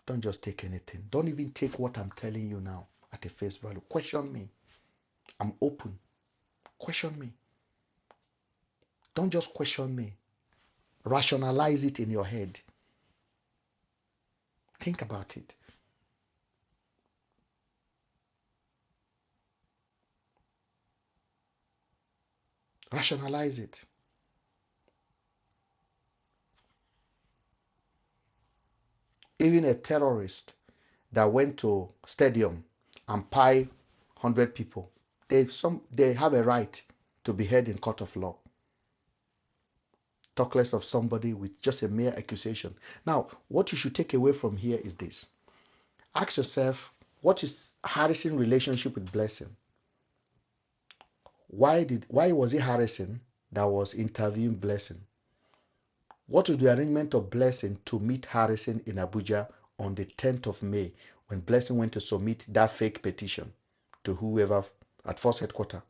Don't just take anything. Don't even take what I'm telling you now at a face value. Question me. I'm open. Question me. Don't just question me. Rationalize it in your head. Think about it. Rationalize it. Even a terrorist that went to stadium and pie 100 people, they have a right to be heard in court of law. Talk less of somebody with just a mere accusation. Now, what you should take away from here is this. Ask yourself, what is Harrison's relationship with Blessing? Why was it Harrison that was interviewing Blessing? What was the arrangement of Blessing to meet Harrison in Abuja on the 10th of May when Blessing went to submit that fake petition to whoever at Force Headquarters?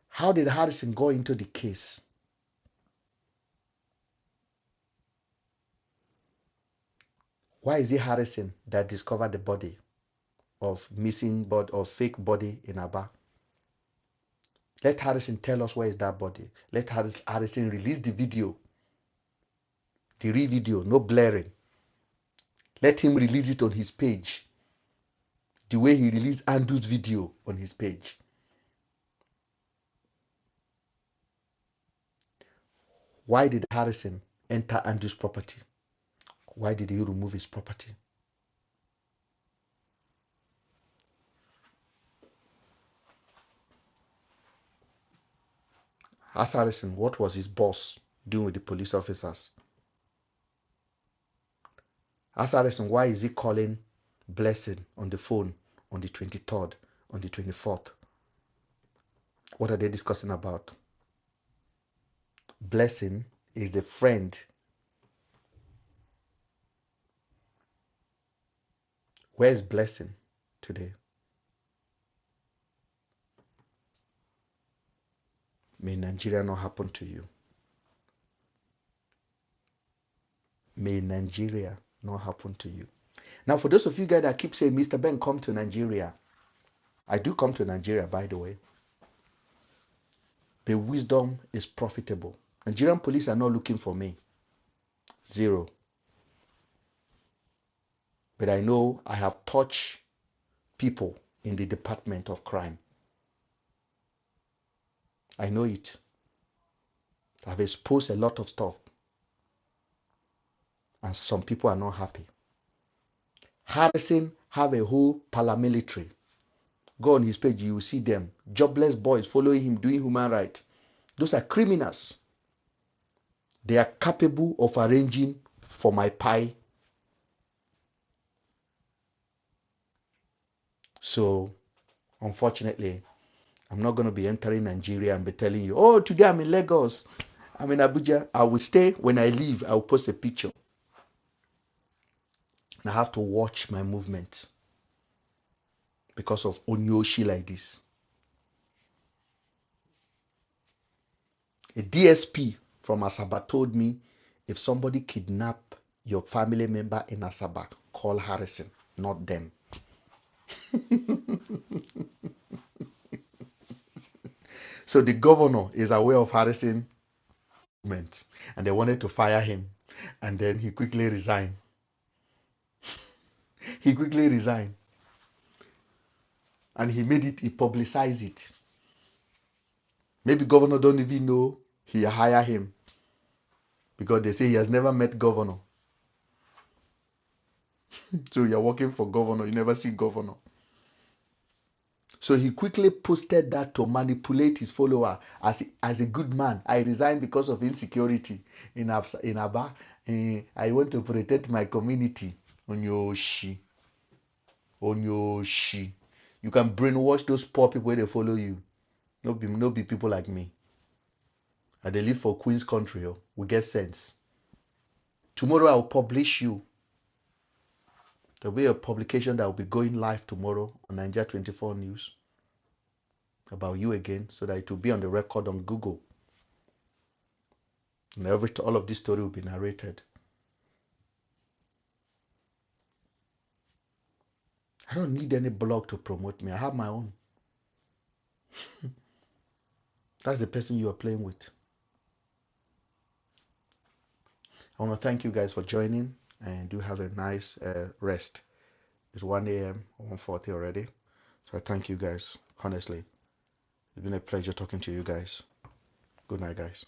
How did Harrison go into the case? Why is it Harrison that discovered the body of fake body in Aba? Let Harrison tell us where is that body. Let Harrison release the video. The real video, no blaring. Let him release it on his page. The way he released Andrew's video on his page. Why did Harrison enter Andrew's property? Why did he remove his property? Ask Harrison, what was his boss doing with the police officers? Ask Harrison, why is he calling Blessing on the phone on the 23rd, on the 24th? What are they discussing about? Blessing is a friend. Where is Blessing today? May Nigeria not happen to you. May Nigeria not happen to you. Now, for those of you guys that keep saying, Mr. Ben, come to Nigeria. I do come to Nigeria, by the way. The wisdom is profitable. Nigerian police are not looking for me. Zero. But I know I have touched people in the department of crime. I know it. I've exposed a lot of stuff, and some people are not happy. Harrison have a whole paramilitary. Go on his page, you will see them. Jobless boys following him, doing human rights. Those are criminals. They are capable of arranging for my pie. So, unfortunately, I'm not going to be entering Nigeria and be telling you, oh, today I'm in Lagos, I'm in Abuja. I will stay. When I leave, I will post a picture. And I have to watch my movement because of Onyoshi like this. A DSP from Asaba told me, if somebody kidnap your family member in Asaba, call Harrison, not them. So the governor is aware of Harrison movement, and they wanted to fire him, and then he quickly resigned. He quickly resigned, and he publicized it. Maybe governor don't even know he hired him, because they say he has never met governor. So you're working for governor, you never see governor. So he quickly posted that to manipulate his follower as a good man. I resigned because of insecurity in Aba. I want to protect my community. Onyoshi. Onyoshi. You can brainwash those poor people when they follow you. No be people like me. And they live for Queen's country. Oh. We get sense. Tomorrow I'll publish you. There'll be a publication that will be going live tomorrow on Nigeria 24 News about you again, so that it will be on the record on Google. And all of this story will be narrated. I don't need any blog to promote me. I have my own. That's the person you are playing with. I want to thank you guys for joining, and do have a nice rest. It's 1 a.m. 1:40 already. So I thank you guys. Honestly, it's been a pleasure talking to you guys. Good night, guys.